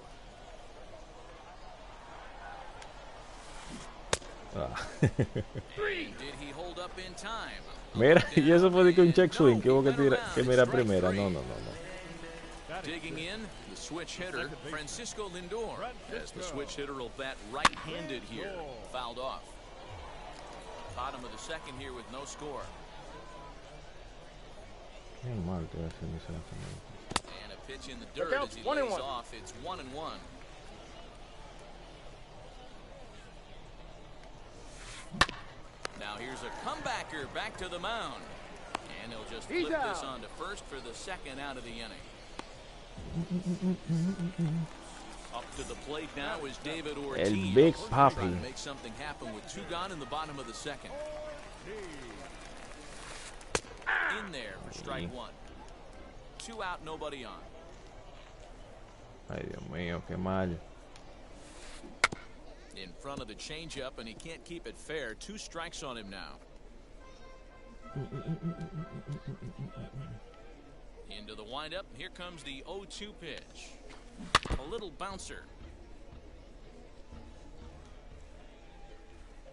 Did he hold up in time? Mira, y eso fue de que un check swing que hubo que mirar primera. No. Digging in, the switch hitter, Francisco Lindor. As the switch hitter will bat right-handed here. Fouled off. Bottom of the second here with no score. And a pitch in the dirt as he lays off. It's 1-1. Now here's a comebacker back to the mound. And he'll just flip this on to first for the second out of the inning. Up to the plate now is David Ortiz. El Big Papi. Trying to make something happen with 2 gone in the bottom of the second. In there for strike 1. 2 out, nobody on. Ay, Dios mío, qué mal. In front of the changeup, and he can't keep it fair. 2 strikes on him now. Into the windup. Here comes the 0-2 pitch. A little bouncer.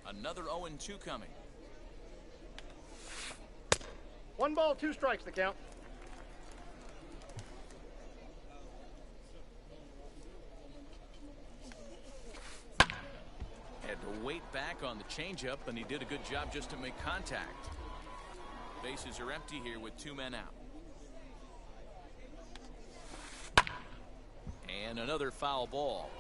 Another 0-2 coming. 1 ball, 2 strikes, the count. Had to wait back on the changeup, and he did a good job just to make contact. Bases are empty here with 2 men out. And another foul ball.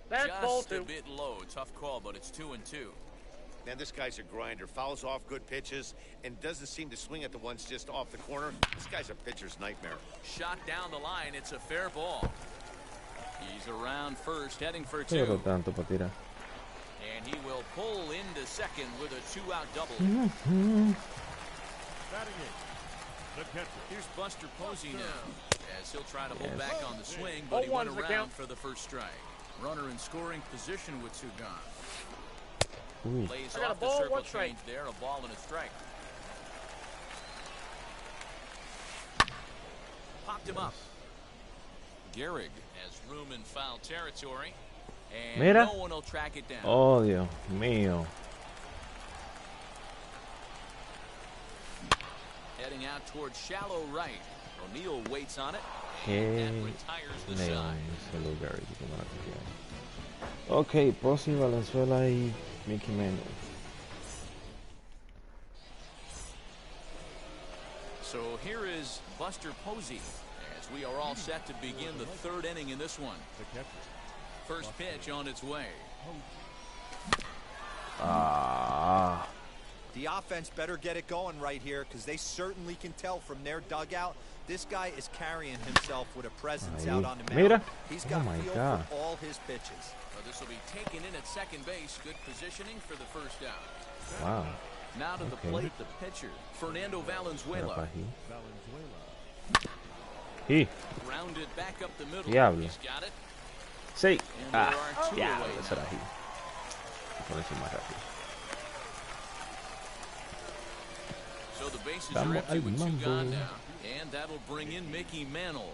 That's ball 2. Just a bit low. Tough call, but it's 2-2. Man, this guy's a grinder. Fouls off good pitches and doesn't seem to swing at the ones just off the corner. This guy's a pitcher's nightmare. Shot down the line. It's a fair ball. He's around first, heading for 2. And he will pull into second with a 2-out double. Here's Buster Posey now, as he'll try to hold back on the swing, but he went around for the first strike. Runner in scoring position with 2 gone. Lays off the circle change there, a ball and a strike. Popped him up. Gehrig has room in foul territory. And Mira. No one will track it down. Oh, Dios mío. Heading out towards shallow right. O'Neill waits on it. Qué And retires the side. Ok, Posey, Valenzuela y Mickey Mantle. So here is Buster Posey as we are all set to begin the third inning in this one. First pitch on its way. The offense better get it going right here because they certainly can tell from their dugout this guy is carrying himself with a presence out on the mound. Mira. He's got feel for all his pitches. Well, this will be taken in at second base. Good positioning for the first out. Wow. Now to the plate, the pitcher, Fernando Valenzuela. He. Rounded back up the middle. Diablo. He's got it. Sí. And there are two Diablo, away eso era now. he. Por eso más rápido. So the bases Vamos are empty al with two mambo. gone now. And that'll bring in Mickey Mantle.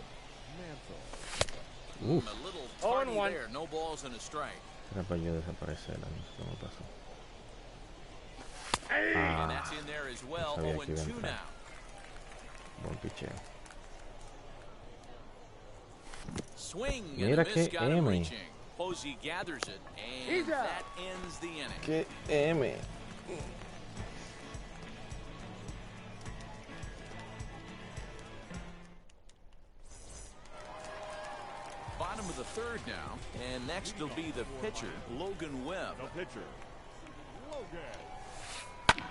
Uf. A little tardy there. No balls and a strike. Era para yo desaparecer. No sé cómo pasó. And that's in there as well. Sabía que iba a 0-2 entrar. now. Buen picheo. Swing and Mira a miss qué got him M. reaching. Posey gathers it, and that ends the inning. Qué M. Bottom of the third now, and next will be the pitcher, Logan Webb.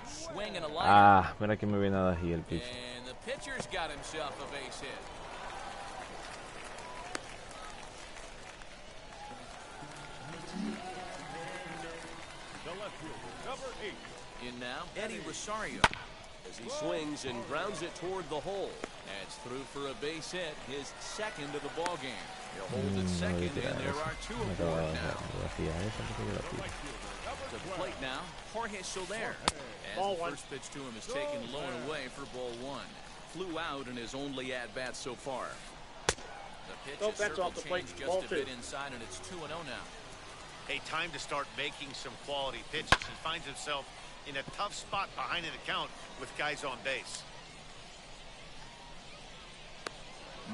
Swing and a line. Mira que me viene a dar aquí el pitch. And the pitcher's got himself a base hit. The left fielder, number 8. In now, Eddie Rosario. As he swings and grounds it toward the hole. That's through for a base hit, his second of the ball game. He'll hold at second, and there are two aboard now. To the plate now, Jorge Soler. As the first pitch to him is taken low and away for ball one. Flew out in his only at-bat so far. The pitch is circle change just a bit inside, and it's 2-0 now. Hey, time to start making some quality pitches. He finds himself in a tough spot behind an account with guys on base.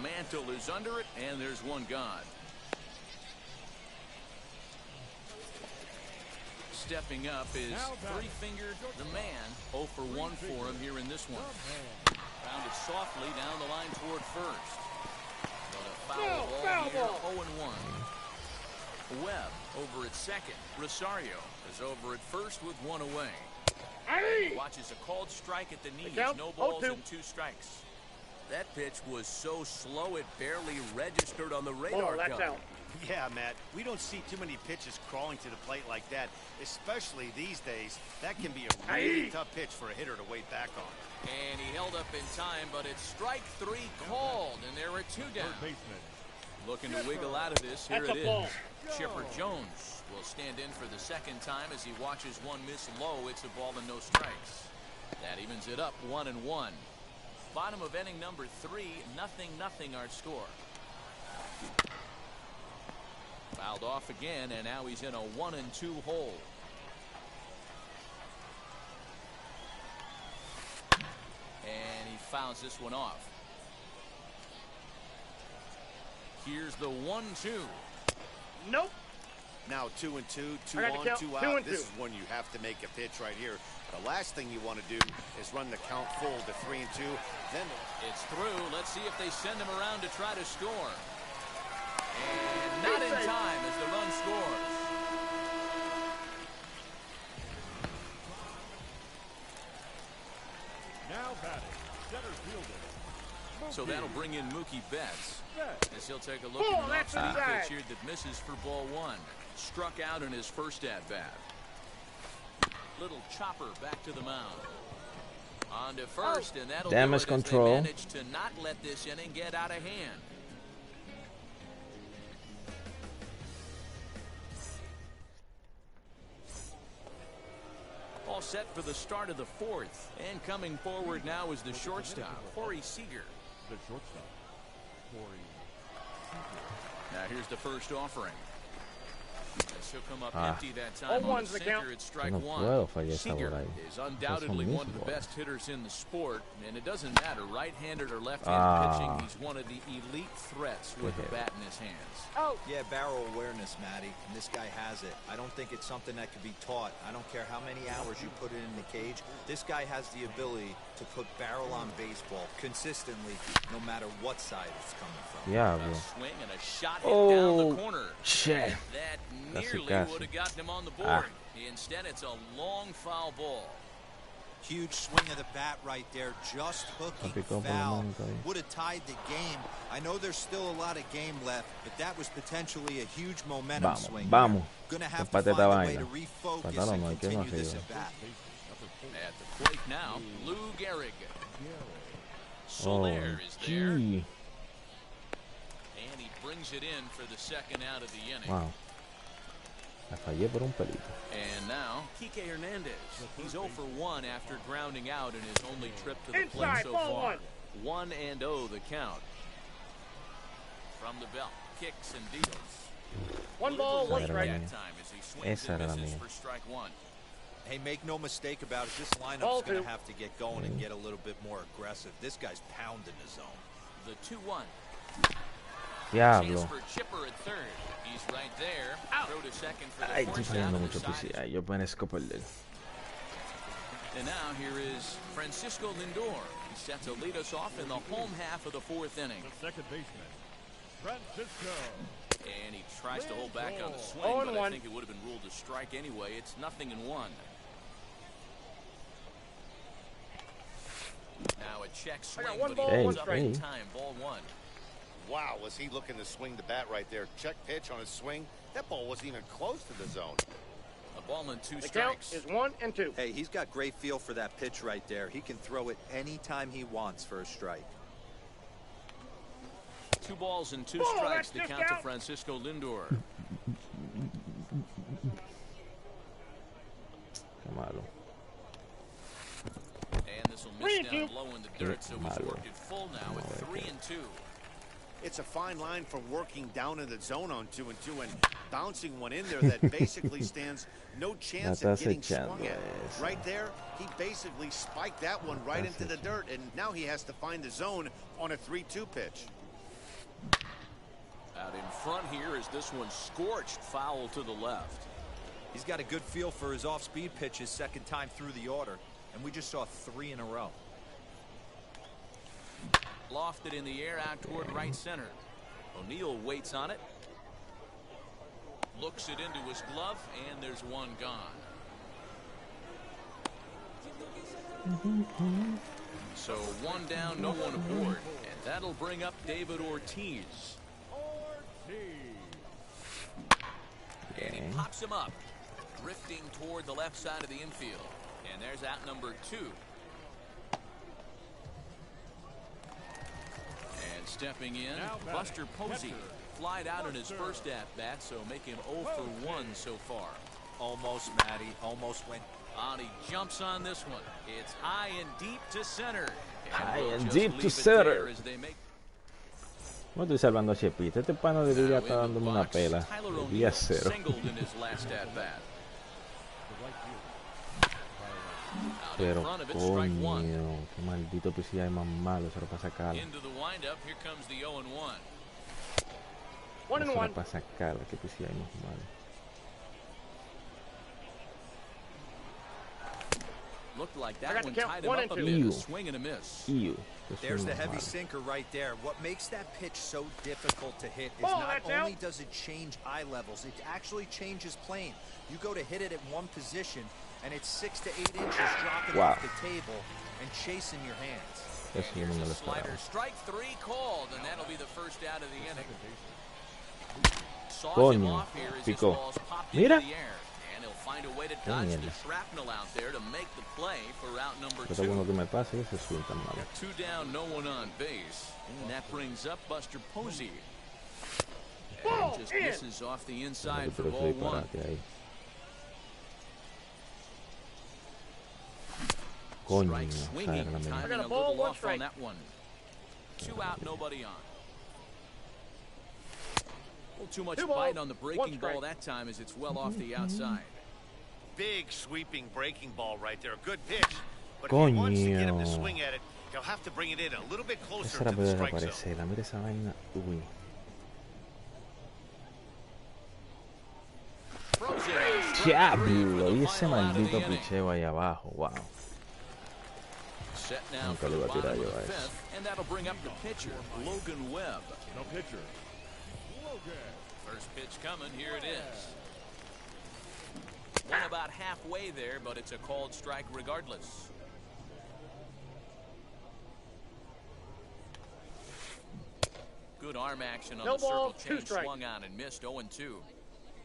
Mantle is under it, and there's one gone. Stepping up is three-fingered the man. 0 for 1 for him here in this one. Rounded softly down the line toward first. But a foul ball here, 0-1. Webb over at second. Rosario is over at first with one away. Watches a called strike at the knees. No balls and 2 strikes. That pitch was so slow it barely registered on the radar gun. Yeah, Matt, we don't see too many pitches crawling to the plate like that, especially these days. That can be a really tough pitch for a hitter to wait back on. And he held up in time, but it's strike 3 called, and there are 2 down. Looking to wiggle out of this, here it is. Chipper Jones will stand in for the second time as he watches one miss low. It's a ball and no strikes. That evens it up 1-1. Bottom of inning number 3, 0-0 our score. Fouled off again, and now he's in a 1-2 hole. And he fouls this one off. Here's the 1-2. Nope. Now 2-2, 2 on, 2 out. This is when you have to make a pitch right here. The last thing you want to do is run the count full to 3-2. Then it's through. Let's see if they send him around to try to score. And not in time as the run scores. Now batting, center fielder. So that'll bring in Mookie Betts. As he'll take a look at an off-speed pitch here that misses for ball 1. Struck out in his first at-bat. Little chopper back to the mound. On to first, and that'll damage do it as control. they manage to not let this inning get out of hand. All set for the start of the 4th. And coming forward now is the shortstop, Corey Seager. The shortstop, Corey. Now here's the first offering. She'll come up empty that time on the sinker. It's strike one. Seager is undoubtedly one of the best hitters in the sport, and it doesn't matter right-handed or left-handed pitching. He's one of the elite threats with the bat in his hands. Oh, yeah, barrel awareness, Matty, and this guy has it. I don't think it's something that could be taught. I don't care how many hours you put it in the cage. This guy has the ability to put barrel on baseball consistently, no matter what side it's coming from. Yeah, bro. A swing and a shot hit down the corner. Shit. That nearly would have gotten him on the board. Instead, it's a long foul ball. Huge swing of the bat right there, just hooking foul. Would have tied the game. I know there's still a lot of game left, but that was potentially a huge momentum swing. Vamos. Gonna have to find a way to refocus and continue this at bat. At the plate now, Lou Gehrig. Soler is there. And he brings it in for the second out of the inning. Wow. La fallé por un pelito. And now, Kike Hernandez. He's 0 for 1 after grounding out in his only trip to the plate so far. 1-0 the count. From the belt, kicks and deals. One ball, one strike. Esa era la mía. For strike one. Hey, make no mistake about it. This lineup's going to have to get going and get a little bit more aggressive. This guy's pounding the zone. The 2-1. Diablo. He's right there. Throw to second for the Ay, estoy fallando mucho PCI. Yo parezco perder. And now here is Francisco Lindor. He's set to lead us off in the home half of the fourth inning. The second baseman, Francisco. And he tries to hold back on the swing, but I think it would have been ruled a strike anyway. It's 0-1. Now a check swing, but he holds up in time. Ball one. Wow, was he looking to swing the bat right there? Check pitch on his swing. That ball wasn't even close to the zone. A ball and two strikes. The count is 1 and 2. Hey, he's got great feel for that pitch right there. He can throw it anytime he wants for a strike. 2 balls and 2 strikes to count to Francisco Lindor. And this will miss down low in the dirt, so he's worked it full now at 3 and 2. It's a fine line from working down in the zone on 2 and 2 and bouncing one in there that basically stands no chance at getting swung at. Right there, he basically spiked that one right into the dirt, and now he has to find the zone on a 3-2 pitch. Out in front here is this one scorched foul to the left. He's got a good feel for his off-speed pitches second time through the order, and we just saw 3 in a row. Lofted in the air out toward right center. O'Neill waits on it. Looks it into his glove, and there's one gone. So 1 down, no one aboard. And that'll bring up David Ortiz. And he pops him up, drifting toward the left side of the infield. And there's out number 2. And stepping in, Buster Posey. Flied out in his first at-bat, so make him 0 for 1 so far. Almost, Matty. Almost went. And he jumps on this one. It's high and deep to center. High and deep to center. ¿Cómo estoy salvando a Chepita? Este pana de vida está dándome una pela. Día 0. Pero coño, qué maldito PCI más malo, se lo pasa cara. Se lo pasa cara, qué PCI más malo. Looked like that one tied him up a bit, a swing and a miss. There's the heavy sinker right there. What makes that pitch so difficult to hit is not only does it change eye levels, it actually changes plane. You go to hit it at one position, and it's 6 to 8 inches dropping off the table and chasing your hands. Here's a slider. Strike 3 called, and that'll be the first out of the inning. Saws him off here as his ball's popped into the air. And he'll find a way to dodge the shrapnel out there to make the play for out number 2. 2 down, no one on base. And that brings up Buster Posey. And just misses off the inside for ball 1. Strike swinging, timing a little off on that one. 2 out, nobody on. Too much bite on the breaking ball that time as it's well off the outside. Big sweeping breaking ball right there. A good pitch. But if he wants to get him to swing at it, he'll have to bring it in a little bit closer to the strike zone. Mira esa vaina. Uy. Diablo, y ese maldito picheo ahí abajo. Wow. Nunca le iba a tirar yo a eso. And that'll bring up the pitcher, Logan Webb. No pitcher. First pitch coming, here it is. One about halfway there, but it's a called strike regardless. Good arm action on the circle change, swung on and missed 0-2.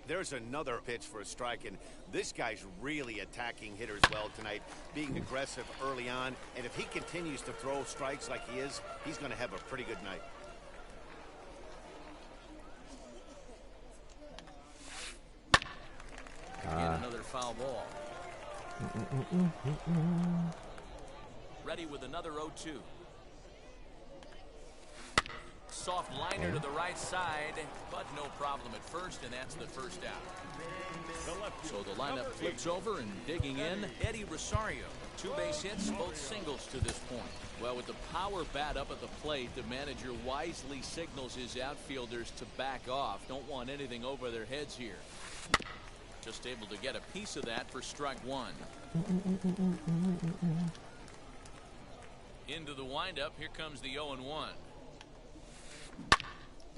There's another pitch for a strike, and this guy's really attacking hitters well tonight, being aggressive early on, and if he continues to throw strikes like he is, he's going to have a pretty good night. And another foul ball. Ready with another 0-2. Soft liner to the right side, but no problem at first, and that's the first out. So the lineup flips over, and digging in, Eddie Rosario. 2 base hits, both singles to this point. Well, with the power bat up at the plate, the manager wisely signals his outfielders to back off. Don't want anything over their heads here. Just able to get a piece of that for strike one. Into the windup, here comes the 0-1.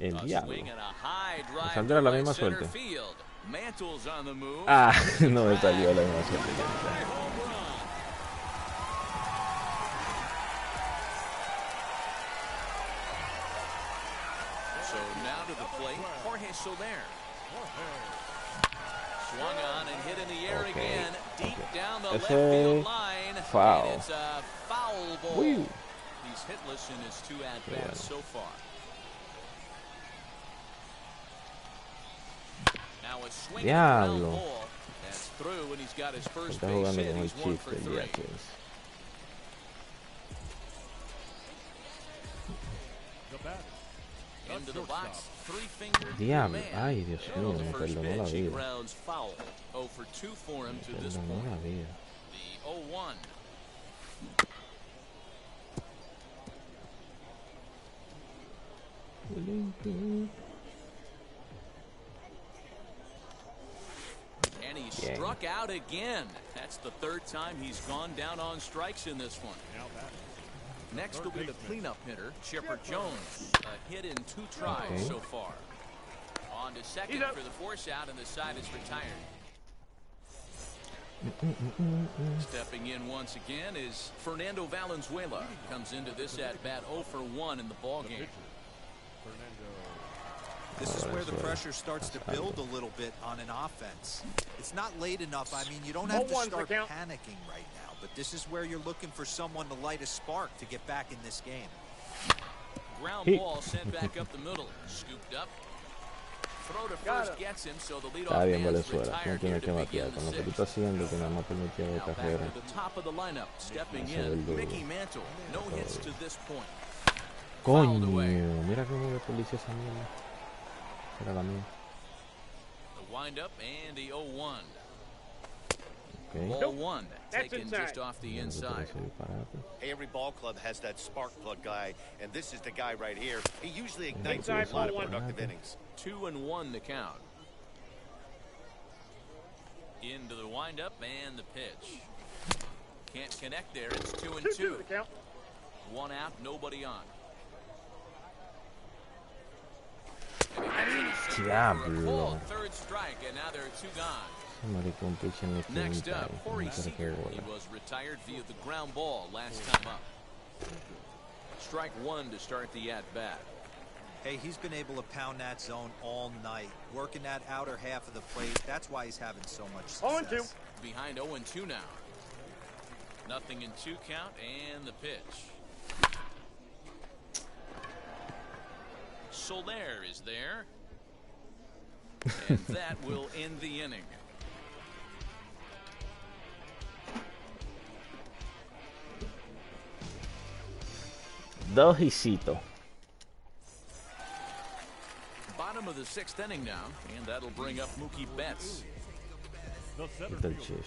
El diablo. Me saldrá la misma suerte. No me salió la misma suerte. So now to the plate, Jorge Soler. Swung on and hit in the air again, deep down the left field line. Foul. And it's a foul ball. Woo. He's hitless in his 2 at-bats so far. Now a swing ground ball. That's through, and he's got his first base hit. He's 1 for 3. Into the box, 3-fingered Diablo, ay Dios mío, me perdonó la vida. Grounds foul. 0 for 2 for him to this point. The 0-1. And he struck out again. That's the 3rd time he's gone down on strikes in this one. Next will be the cleanup hitter, Chipper Jones. A hit in 2 tries so far. On to second for the force out, and the side is retired. Stepping in once again is Fernando Valenzuela. Comes into this at-bat 0 for 1 in the ballgame. This is where the pressure starts to build a little bit on an offense. It's not late enough. I mean, you don't have to start panicking right now, but this is where you're looking for someone to light a spark to get back in this game. Ground ball sent back up the middle. Scooped up. Throw to first gets him, so the leadoff man's retired here to begin the 6th. Now back to the top of the lineup. Stepping in, Mickey Mantle. No hits to this point. Coño, mira cómo le policía esa mierda. Era la mía. The windup and the 0-1. Okay. Ball 1 taken just off the inside. Hey, every ball club has that spark plug guy, and this is the guy right here. He usually ignites a lot of productive innings. 2-1 the count. Into the windup and the pitch. Can't connect there. It's 2-2. 1 out, nobody on. Diablo. 3rd strike, and now there are 2 gone. Next up, Corey Seager. He was retired via the ground ball last time up. Strike 1 to start the at-bat. Hey, he's been able to pound that zone all night, working that outer half of the plate. That's why he's having so much success. 0-2. Behind 0-2 now. Nothing in 2 count, and the pitch. Soler is there. And that will end the inning. Dojicito. bottom of the 6th inning now, and that'll bring up Mookie Betts. The center Del fielder, Chief.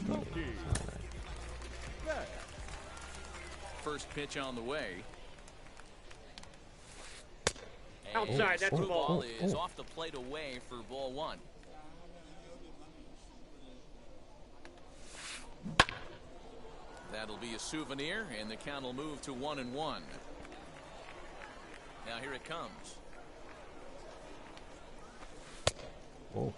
Mookie Betts. First pitch on the way. Outside, that's a Blue ball. ball is off the plate away for ball 1. That'll be a souvenir, and the count will move to 1-1. Now here it comes.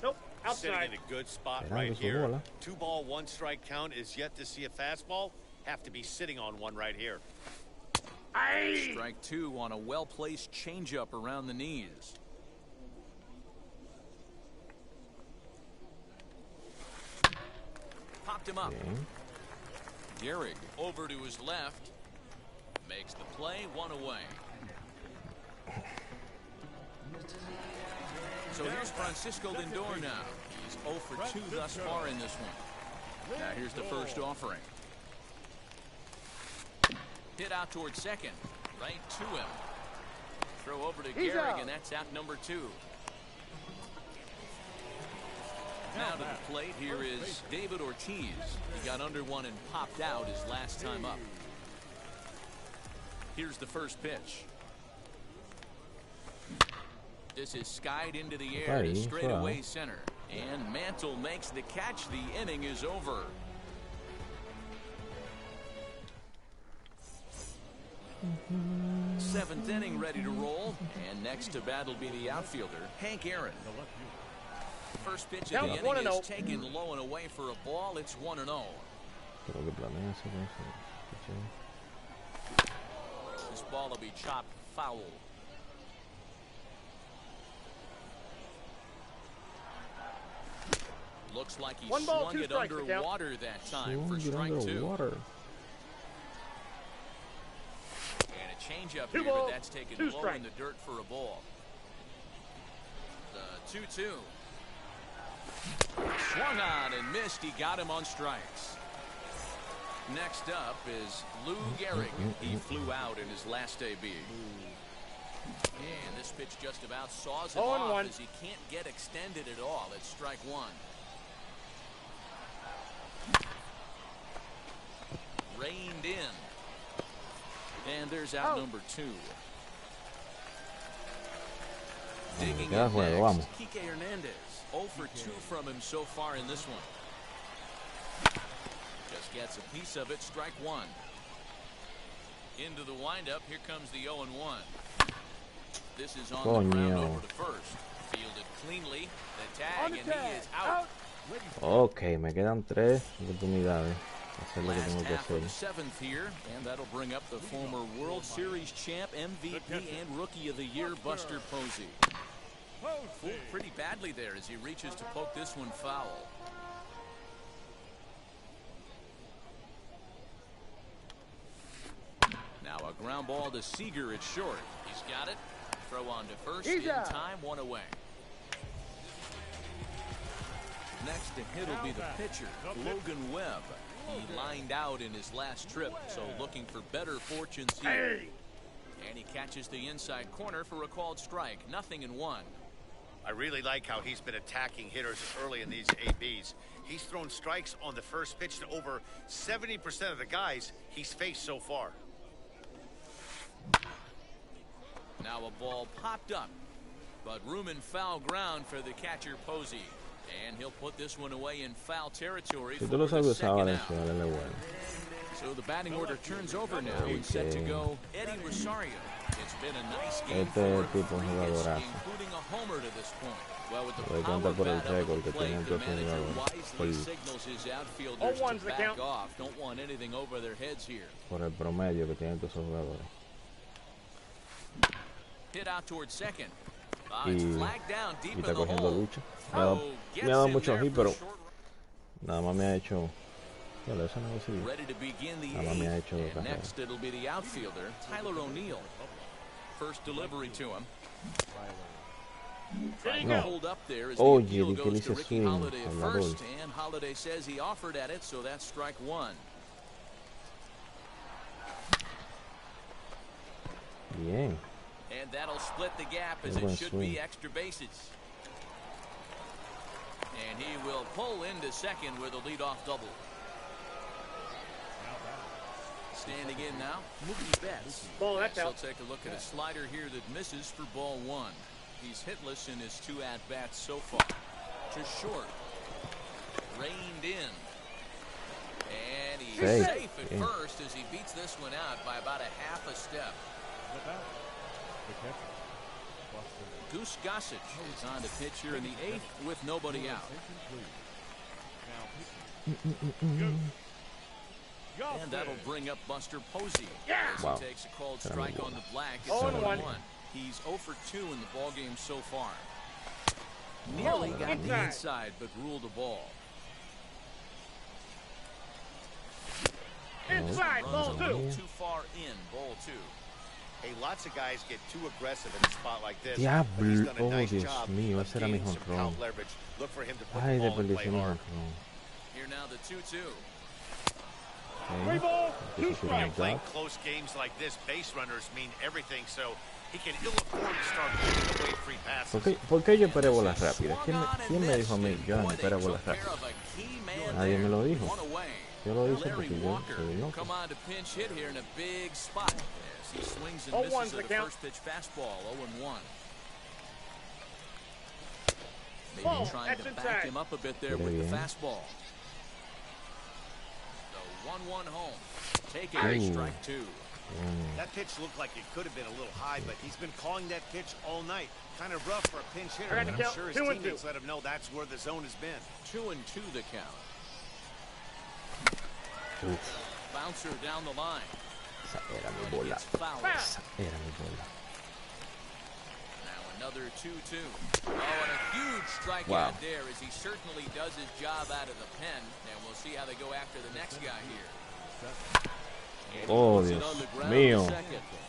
Nope, Sitting outside. in a good spot right here. 2-ball, 1-strike count is yet to see a fastball. Have to be sitting on one right here. Strike 2 on a well-placed changeup around the knees. Popped him up. Gehrig over to his left. Makes the play, 1 away. So here's Francisco Lindor now. He's 0 for 2 thus far in this one. Now here's the first offering. Hit out towards second. Right to him. Throw over to Gehrig, and that's out number 2. Now to the plate, here is David Ortiz. He got under one and popped out his last time up. Here's the first pitch. This is skied into the air to straightaway center. And Mantle makes the catch. The inning is over. Seventh inning ready to roll. And next to bat will be the outfielder, Hank Aaron. First pitch of the inning is taken low and away for a ball. It's 1-0. This ball will be chopped foul. Looks like he swung it underwater that time for strike 2. And a changeup here, but that's taken low in the dirt for a ball. The 2-2. Swung on and missed. He got him on strikes. Next up is Lou Gehrig. He flew out in his last AB. And this pitch just about saws him off as he can't get extended at all. It's strike 1. Reined in. And there's out number 2. Digging in next, Kike Hernandez. 0 for 2 from him so far in this one. Just gets a piece of it. Strike 1. Into the windup. Here comes the 0-1. This is on the ground over to first. Fielded cleanly. The tag, and he is out. Ok, me quedan 3 oportunidades. Hacer lo que Last tengo que half of hacer. the 7th here, and that'll bring up the former World Series champ, MVP, and Rookie of the Year, Buster Posey. Fooled pretty badly there as he reaches to poke this one foul. Now a ground ball to Seager at short. He's got it. Throw on to first. In time, 1 away. Next to hit will be the pitcher, Logan Webb. He lined out in his last trip, so looking for better fortunes here. And he catches the inside corner for a called strike. 0-1. I really like how he's been attacking hitters early in these ABs. He's thrown strikes on the first pitch to over 70% of the guys he's faced so far. Now a ball popped up, but room and foul ground for the catcher Posey. And he'll put this one away in foul territory for the second out. So the batting order turns over now and set to go Eddie Rosario. It's been a nice game for including a homer to this point. Well, with the power bat on the plate, the manager wisely signals his outfielders to back off. Don't want anything over their heads here. Por el promedio que tienen todos esos jugadores. Hit out towards second. Y It's flagged down deep in está the cogiendo hole. lucha. Me ha dado mucho hit, pero nada más me ha hecho. Bueno, eso no es Ready to begin the nada más me ha eighth. hecho dos And carreras. next it'll be the outfielder, Tyler O'Neill. First delivery to him. Trying to hold up there as the appeal goes to Ricky Holiday at first, and Holiday says he offered at it, so that's strike 1. Bien. And that'll split the gap as it should be extra bases. And he will pull into second with a leadoff double. Standing in now, Mookie Betts. Ball, that's He'll out. take a look at a slider here that misses for ball one. He's hitless in his 2 at-bats so far. To short. Reined in. And he's safe at first as he beats this one out by about a half a step. Goose Gossage is on to pitch here in the 8th with nobody out. And that'll bring up Buster Posey as he takes a called strike on the black. It's 0-1. He's 0 for 2 in the ballgame so far. Nearly got the inside, but ruled a ball. Inside, ball 2. Too far in, ball 2. Hey, lots of guys get too aggressive in a spot like this. Diablo, He's done a nice Dios job mío, of ese era mi gaining some jonrón. count leverage. Look for him to put Ay, the ball in play desperdicié mi hard. jonrón. Here now the 2-2. 3 ball, 2 strikes. Playing close games like this, base runners mean everything, so he can ill afford to start putting away free passes. ¿Por qué yo esperé bolas rápidas? ¿Quién me dijo a mí? Yo no esperé bolas rápidas. Nadie me lo dijo. Yo lo hice porque yo soy loco. Come on to pinch hit here in a big spot. As he swings and misses at the first pitch fastball, 0-1. Maybe trying to back him up a bit there with the fastball. The 1-1 home. Taking strike 2. That pitch looked like it could have been a little high, but he's been calling that pitch all night. Kind of rough for a pinch hitter. I'm sure his teammates let him know that's where the zone has been. 2-2 the count. Bouncer down the line. Esa era mi bola. Esa era mi bola. Now another 2-2. Oh, and a huge strikeout there as he certainly does his job out of the pen. And we'll see how they go after the next guy here. Oh, Dios mío.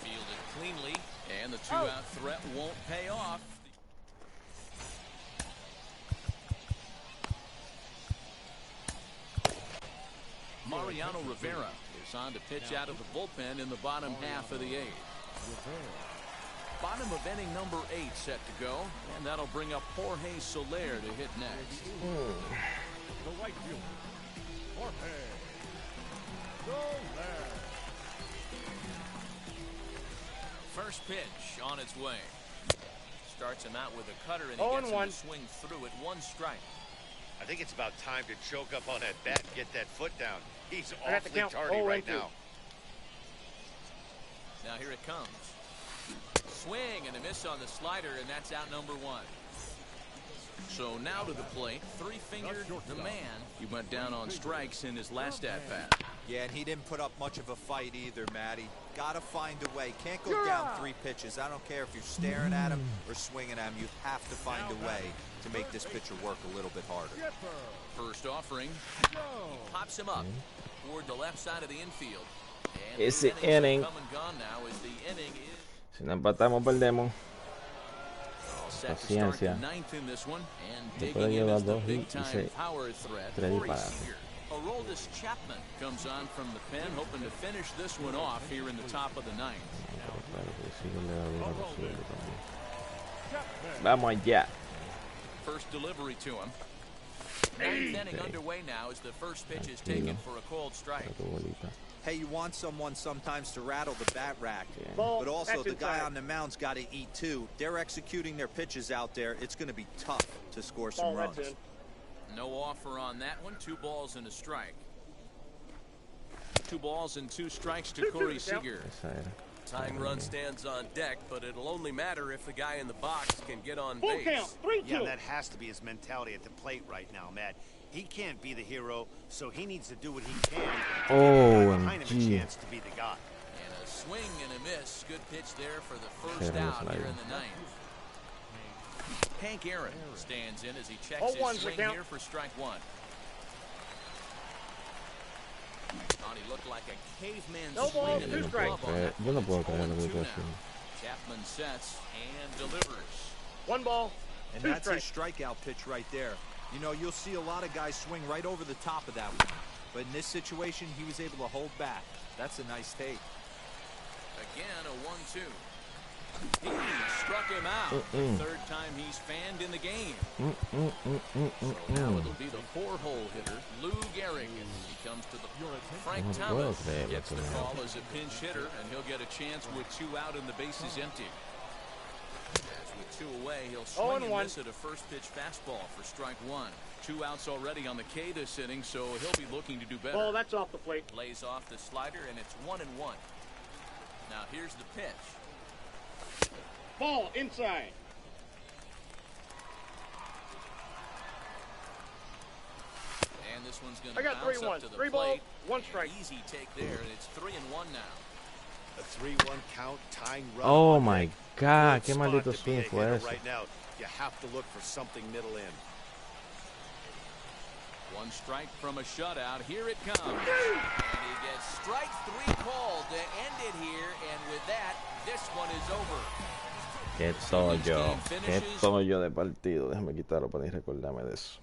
Fielded cleanly, and the 2-out threat won't pay off. Mariano Rivera is on to pitch out of the bullpen in the bottom half of the 8th. Bottom of inning number 8 set to go, and that'll bring up Jorge Soler to hit next. The right fielder, Jorge Soler. First pitch on its way. Starts him out with a cutter, and he gets him to swing through it. 1 strike. I think it's about time to choke up on that bat and get that foot down. He's awfully tardy right now. Now here it comes. Swing and a miss on the slider, and that's out number 1. So now to the plate, 3-fingered the man. He went down on strikes in his last at-bat. Yeah, and he didn't put up much of a fight either, Matty. Gotta find a way. Can't go down 3 pitches. I don't care if you're staring at him or swinging at him. You have to find a way to make this pitcher work a little bit harder. First offering. He pops him up toward the left side of the infield. And Ese inning. Come and gone now as the inning is. Si no empatamos, perdemos. Set to start the 9th in this one, and digging in is the big-time power threat. Aroldis Chapman comes on from the pen, hoping to finish this one off here in the top of the 9th. Vamos allá. First delivery to him. 9th inning underway now as the first pitch is taken for a called strike. Hey, you want someone sometimes to rattle the bat rack, but also the guy on the mound's got to eat too. They're executing their pitches out there. It's going to be tough to score some runs. No offer on that one. 2 balls and a strike. 2 balls and 2 strikes to Corey Seager. Tying run stands on deck, but it'll only matter if the guy in the box can get on base. Count, 3-2. Yeah, that has to be his mentality at the plate right now, Matt. He can't be the hero, so he needs to do what he can to give the guy behind him a chance to be the guy. And a swing and a miss. Good pitch there for the first out here in the 9th. Hank Aaron stands in as he checks his swing here for strike 1. Thought he looked like a caveman swing in the glove on that. Chapman sets and delivers. 1 ball. And that's his strikeout pitch right there. You know, you'll see a lot of guys swing right over the top of that one. But in this situation, he was able to hold back. That's a nice take. Again, a 1-2. him out. The third time he's fanned in the game. So now it'll be the 4-hole hitter, Lou Gehrig. He comes to the Frank Thomas gets the call as a pinch hitter, and he'll get a chance with 2 out and the bases empty. With 2 away, he'll swing and miss at a first pitch fastball for strike 1. 2 outs already on the K this inning, so he'll be looking to do better. Ball, that's off the plate. Lays off the slider, and it's 1-1. Now here's the pitch. Ball inside. And this one's going to bounce up to the 3 plate. balls, 1 strike. Easy take there, and it's 3-1 now. A 3-1 count, tying run. Oh my God, qué maldito swing fue eso. Right now, you have to look for something middle in. 1 strike from a shutout. Here it comes. And he gets strike 3 called to end it here, and with that, this one is over. Qué tollo de partido. Déjame quitarlo para ni recordarme de eso.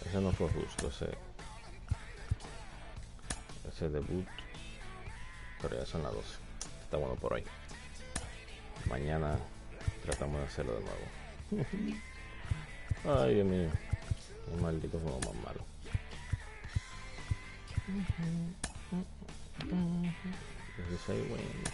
Ese no fue justo, ese debut, pero ya son las 12. Está bueno por ahí. Mañana tratamos de hacerlo de nuevo. Ay, Dios mío, qué maldito juego más malo. 16 wins.